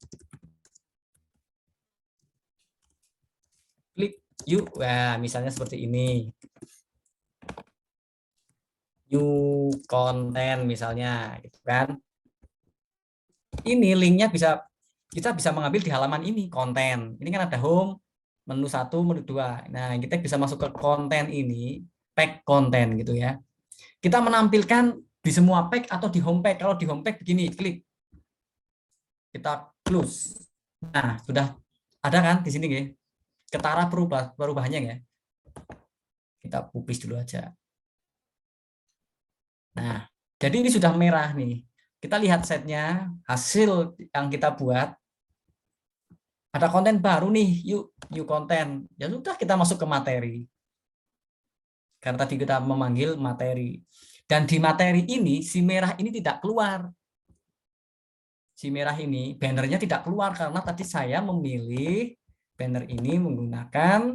Klik yuk. Wah, misalnya seperti ini. New konten misalnya gitu kan. Ini linknya kita bisa mengambil di halaman ini konten. Ini kan ada home, menu 1, menu 2. Nah, kita bisa masuk ke konten ini, pack konten gitu ya. Kita menampilkan di semua pack atau di home pack. Kalau di home pack begini, klik. Kita close. Nah, sudah ada kan di sini ya. Ketara perubahannya ya. Kita publish dulu aja. Nah, jadi ini sudah merah nih. Kita lihat setnya, hasil yang kita buat. Ada konten baru nih, yuk konten. Ya sudah, kita masuk ke materi. Karena tadi kita memanggil materi. Dan di materi ini, si merah ini tidak keluar. Si merah ini, bannernya tidak keluar karena tadi saya memilih banner ini menggunakan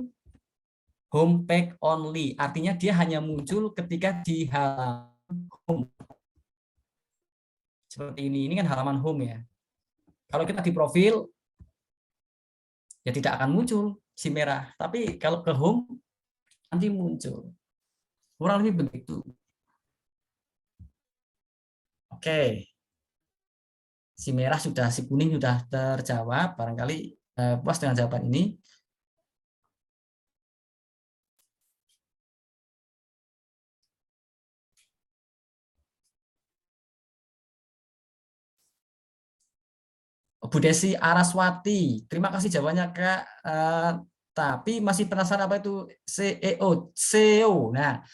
home page only. Artinya dia hanya muncul ketika di halaman home. Seperti ini kan halaman home ya. Kalau kita di profil, ya tidak akan muncul si merah. Tapi kalau ke home, nanti muncul. Kurang lebih begitu. Oke. Si merah sudah, si kuning sudah terjawab. Barangkali puas dengan jawaban ini. Bu Desi Araswati, terima kasih jawabannya Kak. Tapi masih penasaran apa itu CEO? SEO. Nah,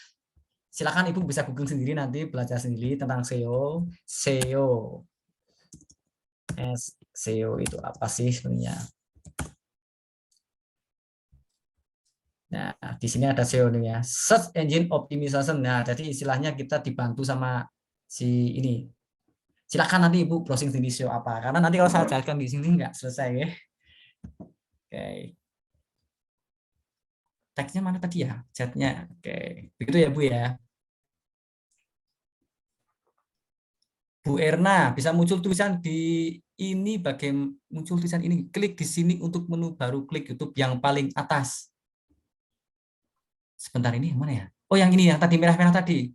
silakan Ibu bisa Google sendiri nanti, belajar sendiri tentang SEO. SEO. SEO itu apa sih sebenarnya? Nah, di sini ada SEO-nya, Search Engine Optimization. Nah, jadi istilahnya kita dibantu sama si ini. Silakan nanti Ibu browsing sendiri SEO apa, karena nanti kalau saya jelaskan di sini nggak selesai ya. Oke. Teksnya mana tadi ya? Chatnya. Oke, begitu ya Bu ya. Bu Erna, bisa muncul tulisan di ini, bagian muncul tulisan ini. Klik di sini untuk menu baru, klik YouTube yang paling atas. Sebentar, ini yang mana ya? Oh, yang ini, yang tadi merah-merah tadi.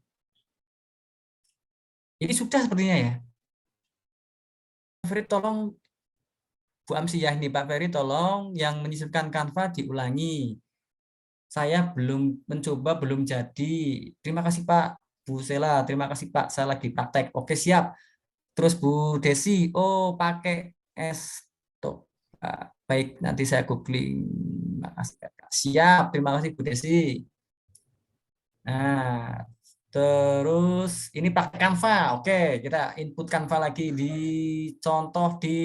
Ini sudah sepertinya ya. Ferry, tolong Bu Amsiyah ini, Pak Ferry, tolong yang menyisipkan Canva diulangi. Saya belum mencoba, belum jadi. Terima kasih Pak. Bu Sela, terima kasih Pak. Saya lagi praktek. Oke, siap. Terus Bu Desi, oh pakai Stop. Baik, nanti saya googling. Makasih. Siap, terima kasih Bu Desi. Nah, terus ini pakai Canva. Oke, kita input Canva lagi di contoh di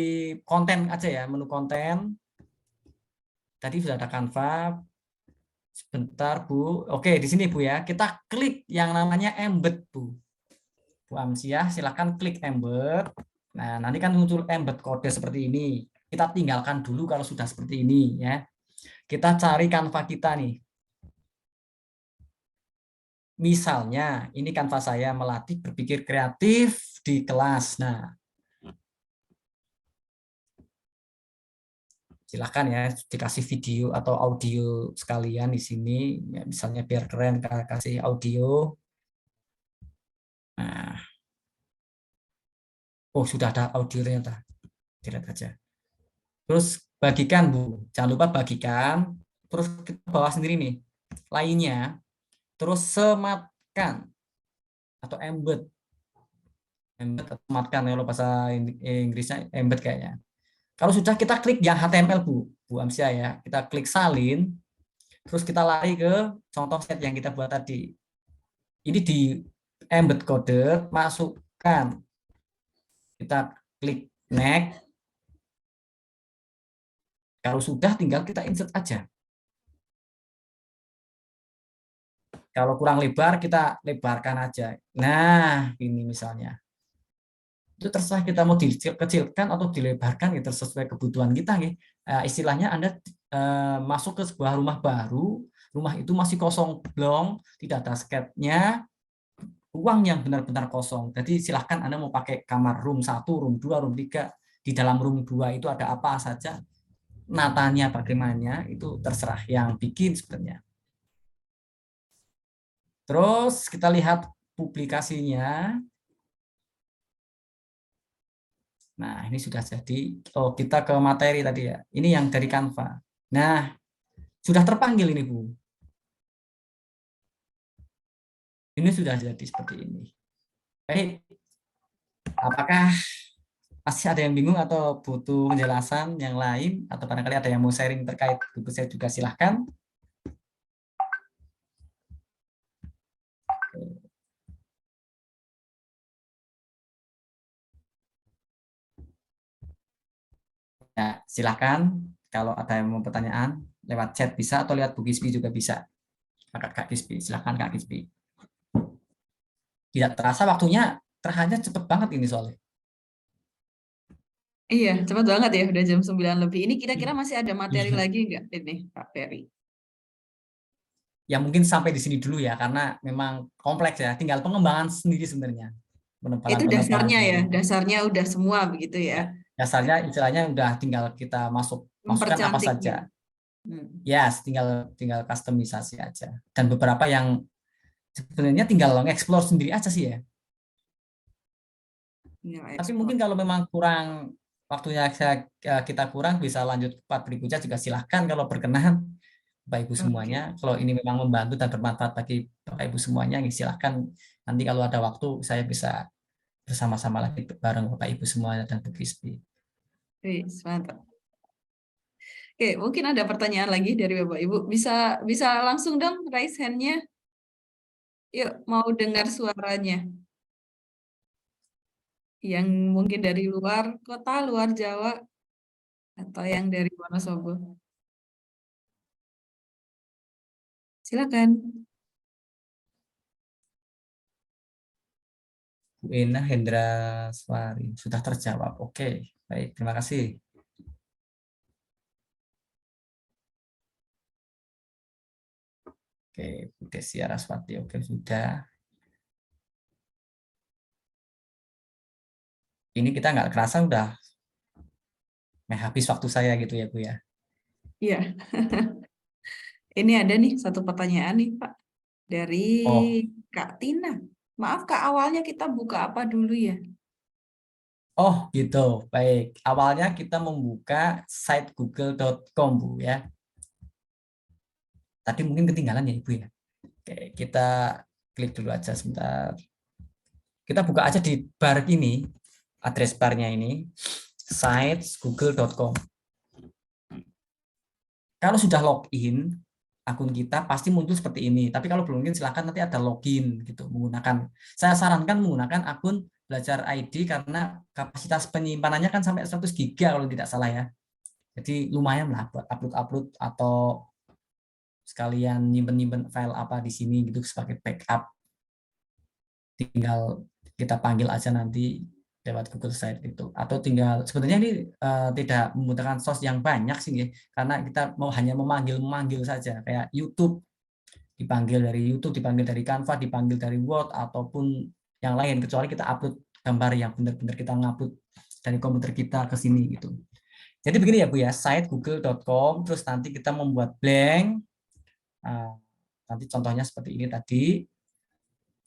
konten aja ya, menu konten. Tadi sudah ada Canva. Sebentar Bu. Oke, di sini Bu ya. Kita klik yang namanya embed Bu. Bu Amsiah, silakan klik embed. Nah, nanti kan muncul embed kode seperti ini. Kita tinggalkan dulu kalau sudah seperti ini ya. Kita cari Canva kita nih. Misalnya, ini Canva saya melatih berpikir kreatif di kelas. Nah, silakan ya, dikasih video atau audio sekalian di sini. Ya, misalnya biar keren, kasih audio. Nah, oh sudah ada audio ternyata. Dilihat aja. Terus bagikan Bu, jangan lupa bagikan. Terus kita bawa sendiri nih, lainnya. Terus sematkan atau embed. Embed atau sematkan, kalau bahasa Inggrisnya embed kayaknya. Kalau sudah, kita klik yang HTML Bu Amsia ya. Kita klik salin, terus kita lari ke contoh set yang kita buat tadi. Ini di embed kode, masukkan. Kita klik next. Kalau sudah, tinggal kita insert aja. Kalau kurang lebar, kita lebarkan aja. Nah, ini misalnya. Itu terserah kita mau dikecilkan atau dilebarkan, ya sesuai kebutuhan kita. Ya. Istilahnya Anda masuk ke sebuah rumah baru, rumah itu masih kosong belum, tidak ada sketnya, ruang yang benar-benar kosong. Jadi silahkan Anda mau pakai kamar room 1, room 2, room 3. Di dalam room 2 itu ada apa saja, natanya bagaimana, itu terserah yang bikin sebenarnya. Terus kita lihat publikasinya. Nah, ini sudah jadi. Oh, kita ke materi tadi ya. Ini yang dari Canva. Nah, sudah terpanggil ini, Bu. Ini sudah jadi seperti ini. Baik. Apakah masih ada yang bingung atau butuh penjelasan yang lain? Atau barangkali ada yang mau sharing terkait buku saya juga, silahkan. Ya, silahkan. Kalau ada yang mau pertanyaan, lewat chat bisa, atau lihat Bu Gisbi juga bisa. Kak Gisbi, silahkan Kak Gisbi. Tidak terasa waktunya, terhanya cepet banget ini soalnya. Iya, cepat banget ya, udah jam 9 lebih. Ini kira-kira masih ada materi lagi nggak ini, Pak Ferry? Ya mungkin sampai di sini dulu ya, karena memang kompleks ya. Tinggal pengembangan sendiri sebenarnya. Itu dasarnya ya, dasarnya udah semua begitu ya. Dasarnya istilahnya udah tinggal kita masukkan apa Mempercantiknya. saja. Hmm. Ya, tinggal tinggal customisasi aja. Dan beberapa yang sebenarnya tinggal nge-explore sendiri aja sih ya. Tinggal Tapi ekspor. mungkin kalau memang kurang waktunya kita kurang bisa lanjut ke part berikutnya juga silahkan kalau berkenan Bapak Ibu Oke. semuanya. Kalau ini memang membantu dan bermanfaat bagi Bapak Ibu semuanya, ya silahkan nanti kalau ada waktu saya bisa bersama-sama lagi bareng Bapak Ibu semuanya dan Bu Krispi. Wis, mantap. Oke, mungkin ada pertanyaan lagi dari Bapak Ibu. Bisa bisa langsung dong raise hand-nya. Yuk, mau dengar suaranya. Yang mungkin dari luar kota, luar Jawa, atau yang dari Wonosobo. Silakan. Bu Ena Hendra Swari sudah terjawab. Oke, baik, terima kasih. Oke, Bu Desi Araswati, oke sudah. Ini kita nggak kerasa udah habis waktu saya gitu ya Bu ya. Iya. Ini ada nih satu pertanyaan nih Pak dari Oh, Kak Tina. Maaf Kak, awalnya kita buka apa dulu ya? oh gitu. Baik, awalnya kita membuka site google.com Bu ya. Tadi mungkin ketinggalan ya Ibu ya. Oke, kita klik dulu aja sebentar. Kita buka aja di bar ini, address barnya ini, sites google.com. Kalau sudah login, akun kita pasti muncul seperti ini. Tapi kalau belum mungkin silahkan nanti ada login gitu menggunakan. Saya sarankan menggunakan akun Belajar ID karena kapasitas penyimpanannya kan sampai 100 giga kalau tidak salah ya. Jadi lumayan lah buat upload-upload atau sekalian nyimpen-nyimpen file apa di sini gitu sebagai backup. Tinggal kita panggil aja nanti lewat Google Site itu atau tinggal sebenarnya ini tidak membutuhkan source yang banyak sih ya, karena kita mau hanya memanggil saja kayak YouTube dipanggil dari YouTube, dipanggil dari Canva, dipanggil dari Word ataupun yang lain kecuali kita upload gambar yang benar-benar kita ngupload dari komputer kita ke sini gitu. Jadi begini ya Bu ya, site google.com terus nanti kita membuat blank. Nanti contohnya seperti ini tadi.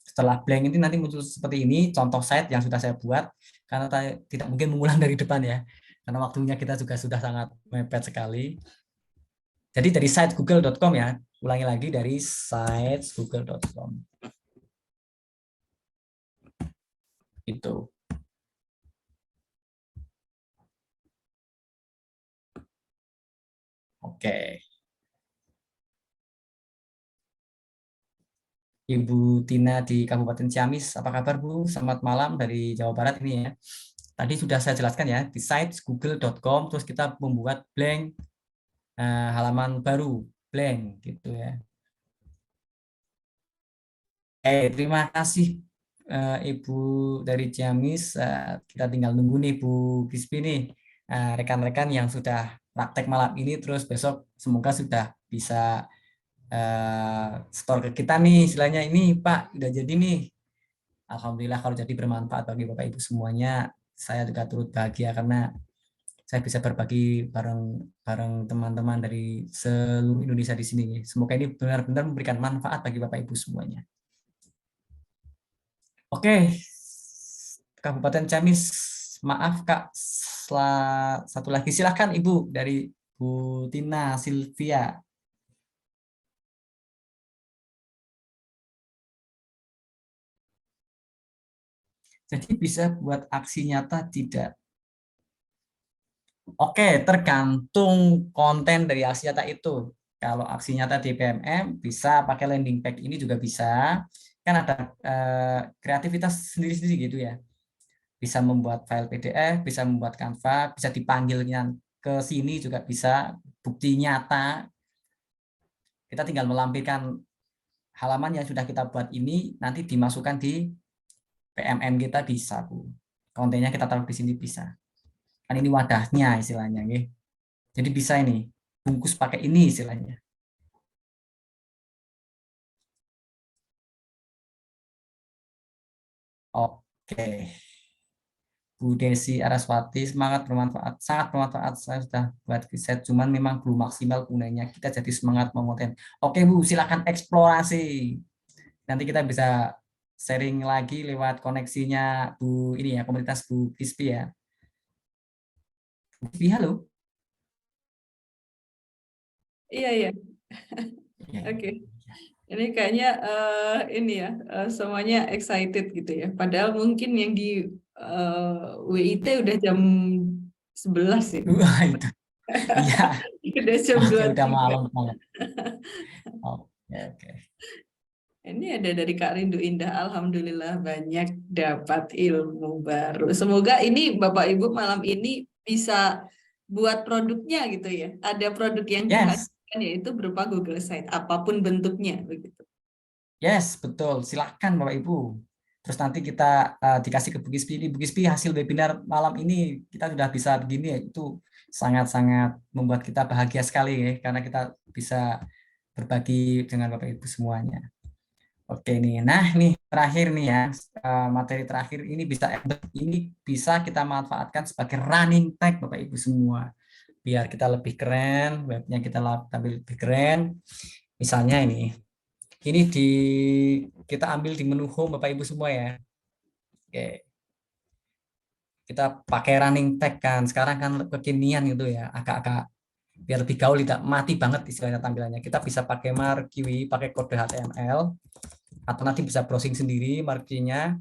Setelah blank ini nanti muncul seperti ini contoh site yang sudah saya buat karena tidak mungkin mengulang dari depan ya karena waktunya kita juga sudah sangat mepet sekali. Jadi dari site google.com ya, ulangi lagi dari site google.com. Itu. Oke. Ibu Tina di Kabupaten Ciamis, apa kabar Bu? Selamat malam dari Jawa Barat ini ya. Tadi sudah saya jelaskan ya, di site google.com terus kita membuat blank halaman baru, blank gitu ya. Terima kasih Ibu dari Ciamis. Kita tinggal nunggu nih Bu Gispi nih, rekan-rekan yang sudah praktek malam ini, terus besok semoga sudah bisa store ke kita nih, istilahnya ini Pak udah jadi nih. Alhamdulillah kalau jadi bermanfaat bagi Bapak Ibu semuanya, saya juga turut bahagia karena saya bisa berbagi bareng teman-teman dari seluruh Indonesia di sini. Semoga ini benar-benar memberikan manfaat bagi Bapak Ibu semuanya. Oke, Kabupaten Ciamis, maaf Kak, satu lagi silahkan Ibu dari Bu Tina Silvia. Jadi bisa buat aksi nyata tidak? Oke, tergantung konten dari aksi nyata itu. Kalau aksi nyata di PMM bisa pakai landing page ini juga bisa. Kan ada kreativitas sendiri-sendiri gitu ya. Bisa membuat file PDF, bisa membuat Canva, bisa dipanggilnya ke sini juga bisa. Bukti nyata, kita tinggal melampirkan halaman yang sudah kita buat ini, nanti dimasukkan di PMM kita bisa, Bu. Kontennya kita taruh di sini bisa. Kan ini wadahnya istilahnya, nggih. Jadi bisa ini, bungkus pakai ini istilahnya. Oke. Bu Desi Araswati, semangat bermanfaat, sangat bermanfaat. Saya sudah buat riset, cuman memang belum maksimal gunanya. Kita jadi semangat mengonten. Oke Bu, silakan eksplorasi. Nanti kita bisa sharing lagi lewat koneksinya Bu ini ya, komunitas Bu Crispy ya. Bu Crispy, halo. Iya, iya. Ya, Oke. Ini kayaknya ini ya, semuanya excited gitu ya. Padahal mungkin yang di WIT udah jam 11 ya. wah, itu. Iya, Udah jam oke, udah 23. malam banget. Oke, oke. Ini ada dari Kak Rindu Indah. Alhamdulillah banyak dapat ilmu baru. Semoga ini Bapak Ibu malam ini bisa buat produknya gitu ya. Ada produk yang Yes, dihasilkan yaitu berupa Google Site, apapun bentuknya begitu. yes, betul. Silakan Bapak Ibu. Terus nanti kita dikasih ke Bu Gispi. Ini Bu Gispi, hasil webinar malam ini kita sudah bisa begini ya. Itu sangat-sangat membuat kita bahagia sekali ya, karena kita bisa berbagi dengan Bapak Ibu semuanya. Oke nih, nah nih terakhir nih ya, materi terakhir ini bisa kita manfaatkan sebagai running tag Bapak Ibu semua, biar kita lebih keren, webnya kita tampil lebih keren. Misalnya ini kita ambil di menu home Bapak Ibu semua ya. Oke, kita pakai running tag kan, sekarang kan kekinian gitu ya, agak-agak biar lebih gaul, tidak mati banget istilahnya tampilannya. Kita bisa pakai marquee, pakai kode HTML, atau nanti bisa browsing sendiri marquee-nya.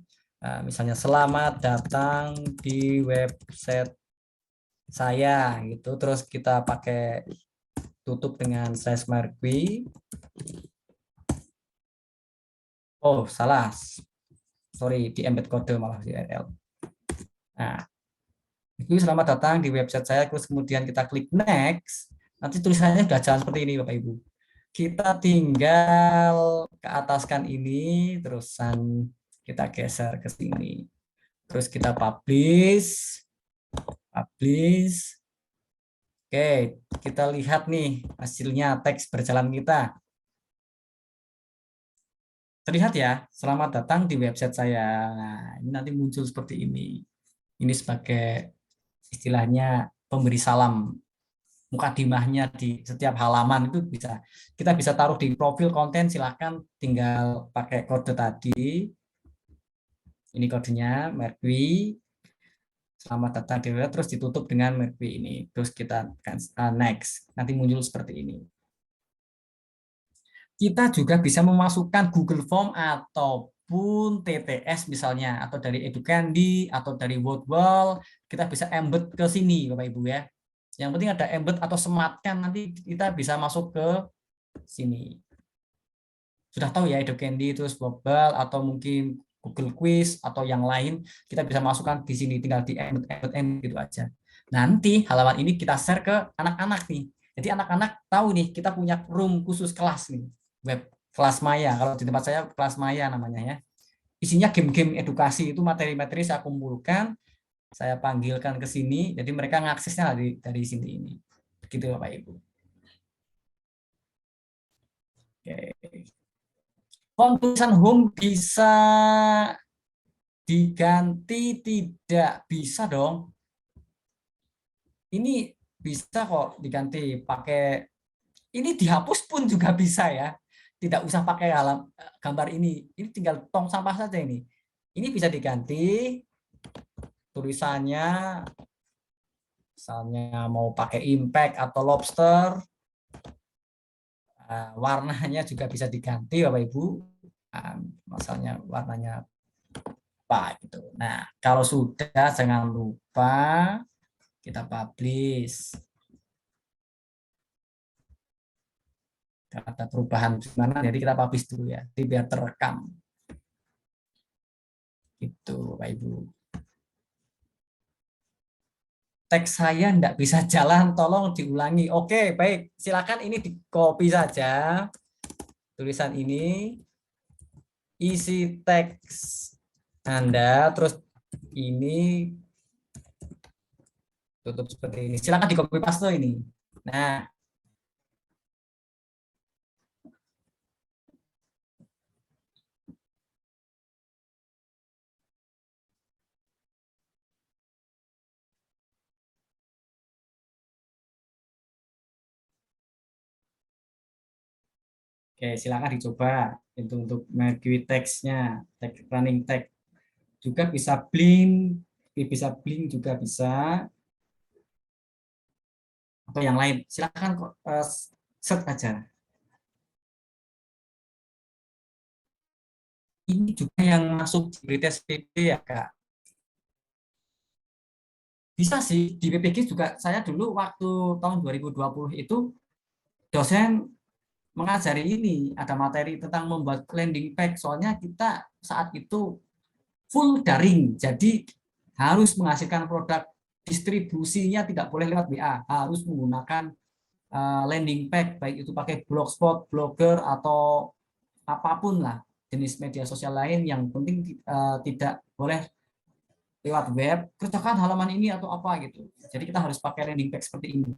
Misalnya selamat datang di website saya gitu, terus kita pakai tutup dengan slash marquee. Oh salah, sorry, di embed kode malah di URL. Nah, itu selamat datang di website saya, terus kemudian kita klik next, nanti tulisannya sudah jalan seperti ini Bapak Ibu. Kita tinggal ke ataskan ini, terusan kita geser ke sini. Terus kita publish. Oke, kita lihat nih hasilnya teks berjalan kita. Terlihat ya, selamat datang di website saya. Nah, ini nanti muncul seperti ini. Ini sebagai istilahnya pemberi salam. Mukadimahnya di setiap halaman itu bisa. Kita bisa taruh di profil konten, silahkan tinggal pakai kode tadi. Ini kodenya, Mercury. Selamat datang di web, terus ditutup dengan Mercury ini. Terus kita next. Nanti muncul seperti ini. Kita juga bisa memasukkan Google Form ataupun TTS misalnya, atau dari Educandi atau dari Wordwall, kita bisa embed ke sini Bapak Ibu ya. Yang penting ada embed atau sematkan, nanti kita bisa masuk ke sini. Sudah tahu ya Educandi, terus Wordwall atau mungkin Google Quiz atau yang lain, kita bisa masukkan di sini, tinggal di embed gitu aja. Nanti halaman ini kita share ke anak-anak nih. Jadi anak-anak tahu nih kita punya room khusus kelas nih, web kelas Maya. Kalau di tempat saya kelas Maya namanya ya. Isinya game-game edukasi, itu materi-materi saya kumpulkan, saya panggilkan ke sini, jadi mereka ngaksesnya dari sini ini. Begitu Bapak Ibu. Oke. Font tulisan home bisa diganti, tidak bisa dong. Ini bisa kok diganti pakai, ini dihapus pun juga bisa ya. Tidak usah pakai gambar ini. Ini tinggal tong sampah saja ini. Ini bisa diganti tulisannya, misalnya mau pakai impact atau lobster. Warnanya juga bisa diganti Bapak Ibu. Misalnya warnanya apa gitu. Nah, kalau sudah jangan lupa kita publish. Ada perubahan gimana, jadi kita publish dulu ya, jadi biar terekam gitu Pak Ibu. Teks saya enggak bisa jalan, tolong diulangi. Oke baik, silakan ini di copy saja tulisan ini, isi teks Anda, terus ini tutup seperti ini, silakan di copy paste ini. Nah, Oke, silakan dicoba untuk Mercury text-nya, running text. Juga bisa Blink juga bisa, atau yang lain. Silakan kok search aja. Ini juga yang masuk di pretest PP ya, Kak. Bisa sih, di PPG juga saya dulu waktu tahun 2020 itu dosen mengajari ini, ada materi tentang membuat landing page, soalnya kita saat itu full daring, jadi harus menghasilkan produk, distribusinya tidak boleh lewat WA, harus menggunakan landing page, baik itu pakai Blogspot, Blogger, atau apapun lah jenis media sosial lain, yang penting tidak boleh lewat web, kerjakan halaman ini atau apa gitu. Jadi kita harus pakai landing page seperti ini.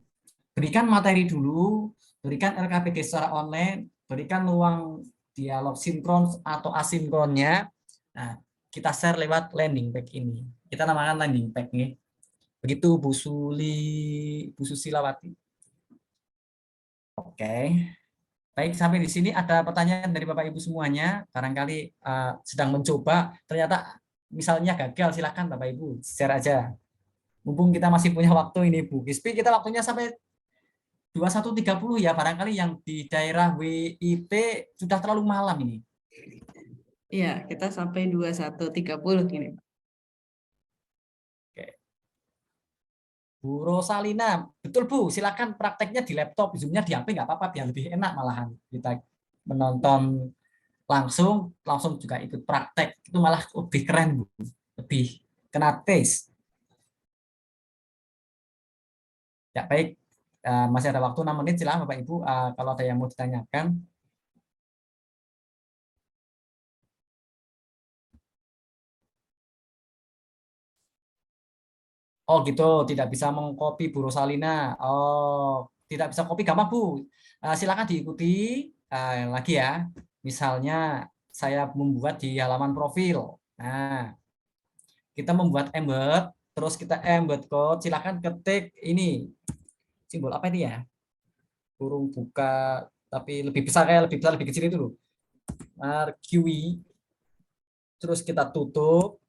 Berikan materi dulu, berikan LKPD secara online, berikan ruang dialog sinkron atau asinkronnya. Nah, kita share lewat landing page ini. Kita namakan landing page nih. Begitu Bu Susilawati. Oke. Baik, sampai di sini ada pertanyaan dari Bapak Ibu semuanya. Barangkali sedang mencoba, ternyata misalnya gagal, silakan Bapak Ibu share aja. Mumpung kita masih punya waktu ini Bu Gispi, kita waktunya sampai 21.30 ya, barangkali yang di daerah WIP sudah terlalu malam ini. Iya, kita sampai 21.30 ini. Oke. Bu Rosalina, betul Bu, silakan prakteknya di laptop, zoomnya di HP nggak apa-apa, biar lebih enak malahan. Kita menonton langsung juga ikut praktek, itu malah lebih keren Bu, lebih kena taste. Ya baik, masih ada waktu 6 menit, silakan Bapak Ibu kalau ada yang mau ditanyakan. Oh gitu, tidak bisa mengcopy Bu Rosalina. Oh, tidak bisa copy, gampang Bu. Silakan diikuti lagi ya. Misalnya saya membuat di halaman profil. Nah, kita membuat embed, terus kita embed code. Silakan ketik ini simbol apa ini ya? Kurung buka, tapi lebih besar, kayak lebih besar, lebih kecil itu loh. Mercury. Terus kita tutup.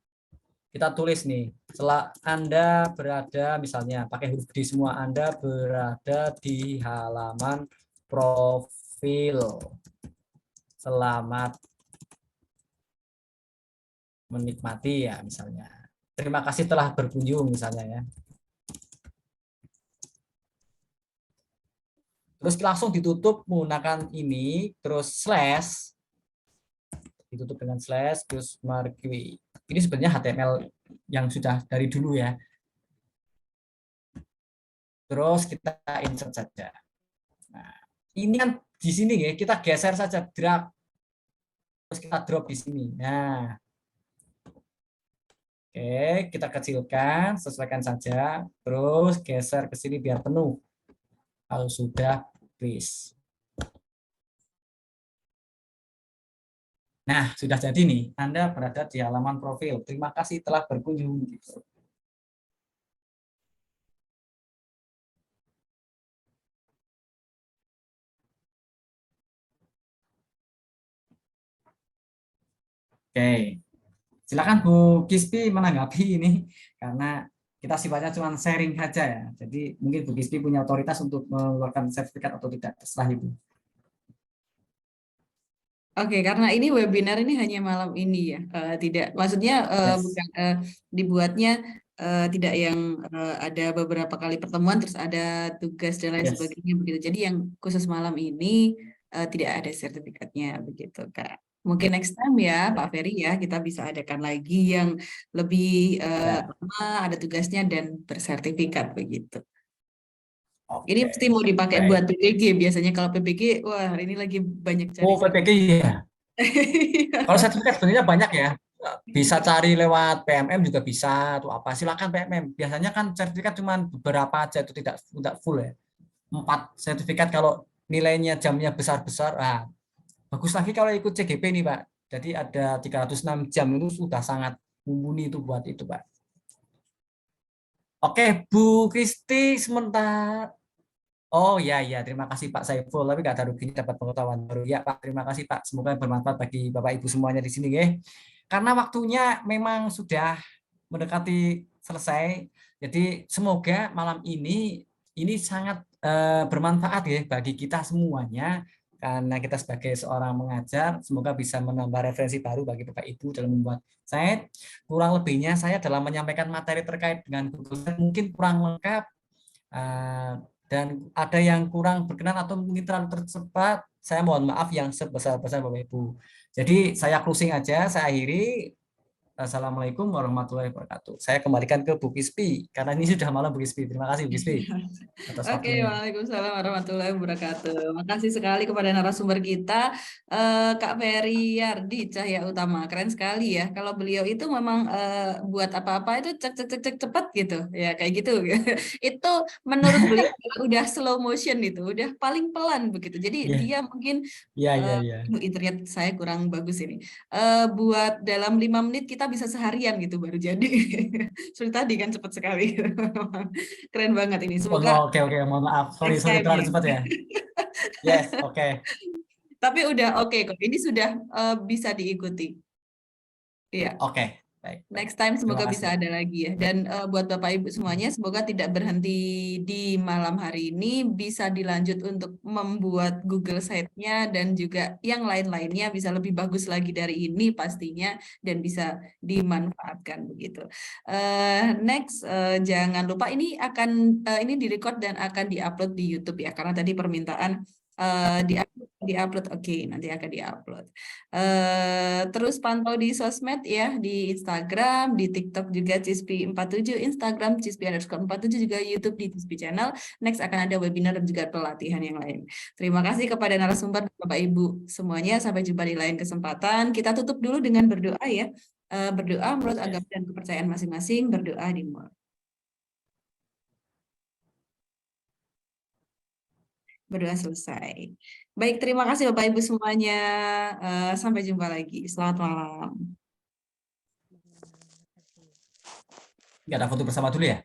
Kita tulis nih, setelah Anda berada, misalnya pakai huruf D semua, Anda berada di halaman profil. Selamat menikmati ya misalnya. Terima kasih telah berkunjung misalnya ya. Terus langsung ditutup menggunakan ini, terus slash, ditutup dengan slash, terus Mercury. Ini sebenarnya HTML yang sudah dari dulu ya. Terus kita insert saja. Nah, ini kan di sini ya, kita geser saja, drag. Terus kita drop di sini. Nah, oke, kita kecilkan, sesuaikan saja. Terus geser ke sini biar penuh. Kalau sudah, please. Nah, sudah jadi nih. Anda berada di halaman profil. Terima kasih telah berkunjung. Gitu. Oke, silakan Bu Gispi menanggapi ini karena kita sifatnya cuma sharing saja ya. Jadi mungkin Bu Gispi punya otoritas untuk mengeluarkan sertifikat atau tidak, terserah Ibu. Oke, karena ini webinar ini hanya malam ini ya, tidak, maksudnya Yes. bukan dibuatnya tidak yang ada beberapa kali pertemuan terus ada tugas dan lain Yes. sebagainya begitu. Jadi yang khusus malam ini tidak ada sertifikatnya begitu, Kak. Mungkin next time ya, Pak Ferry ya, kita bisa adakan lagi yang lebih lama, ada tugasnya dan bersertifikat begitu. Oke. Ini mesti mau dipakai Baik. buat PPG biasanya. Kalau PPG, wah hari ini lagi banyak cari. Oh, PPG ya. Kalau sertifikat sebenarnya banyak ya. Bisa cari lewat PMM juga bisa atau apa. Silakan PMM. Biasanya kan sertifikat cuma beberapa aja, itu tidak full ya. 4 sertifikat kalau nilainya jamnya besar-besar. Nah, bagus lagi kalau ikut CGP nih, Pak. Jadi ada 306 jam itu sudah sangat mumpuni itu buat itu, Pak. Oke, Bu Kristi sebentar. Oh ya ya, terima kasih Pak Saiful. Tapi nggak ada ruginya dapat pengetahuan baru. Ya Pak, terima kasih Pak. Semoga bermanfaat bagi Bapak Ibu semuanya di sini ya. Karena waktunya memang sudah mendekati selesai. Jadi semoga malam ini sangat bermanfaat ya bagi kita semuanya. Karena kita sebagai seorang mengajar, semoga bisa menambah referensi baru bagi Bapak Ibu dalam membuat slide. Kurang lebihnya saya dalam menyampaikan materi terkait dengan Google Slide mungkin kurang lengkap. Dan ada yang kurang berkenan atau mungkin terlalu tercepat, saya mohon maaf yang sebesar-besar Bapak Ibu. Jadi saya closing aja, saya akhiri. Assalamualaikum warahmatullahi wabarakatuh. Saya kembalikan ke Bu Kispi, karena ini sudah malam Bu Kispi. Terima kasih Bu Kispi atas Oke, waktunya. Waalaikumsalam warahmatullahi wabarakatuh. Makasih sekali kepada narasumber kita, Kak Ferry Yardi Cahya Utama. Keren sekali ya. Kalau beliau itu memang buat apa-apa itu cek cek cek cek cepat gitu, ya kayak gitu. Itu menurut beliau udah slow motion itu, udah paling pelan begitu. Jadi Iya, dia mungkin iya, iya, iya. internet saya kurang bagus ini. Buat dalam 5 menit kita bisa seharian gitu baru jadi. Seperti tadi kan cepat sekali. Keren banget ini. Oh, Semoga oke, mohon maaf. Sorry, next sorry terlalu time-nya. cepat ya. Yes, oke. Tapi udah oke kok. Ini sudah bisa diikuti. Iya. Oke, baik, baik. Next time Terima semoga kasih. bisa ada lagi ya. Dan buat Bapak Ibu semuanya, semoga tidak berhenti di malam hari ini, bisa dilanjut untuk membuat Google Site-nya dan juga yang lain-lainnya bisa lebih bagus lagi dari ini pastinya dan bisa dimanfaatkan begitu. Next, jangan lupa ini akan ini direcord dan akan diupload di YouTube ya, karena tadi permintaan diupload. Oke, nanti akan diupload. Terus pantau di sosmed ya, di Instagram, di TikTok juga Cispi47, Instagram Cispi_47, juga YouTube di Cispi Channel. Next akan ada webinar dan juga pelatihan yang lain. Terima kasih kepada narasumber Bapak Ibu semuanya. Sampai jumpa di lain kesempatan. Kita tutup dulu dengan berdoa ya. Berdoa menurut agama dan kepercayaan masing-masing. Berdoa dimulai. Berdoa selesai. Baik, terima kasih Bapak Ibu semuanya. Sampai jumpa lagi. Selamat malam. Nggak ada foto bersama dulu ya?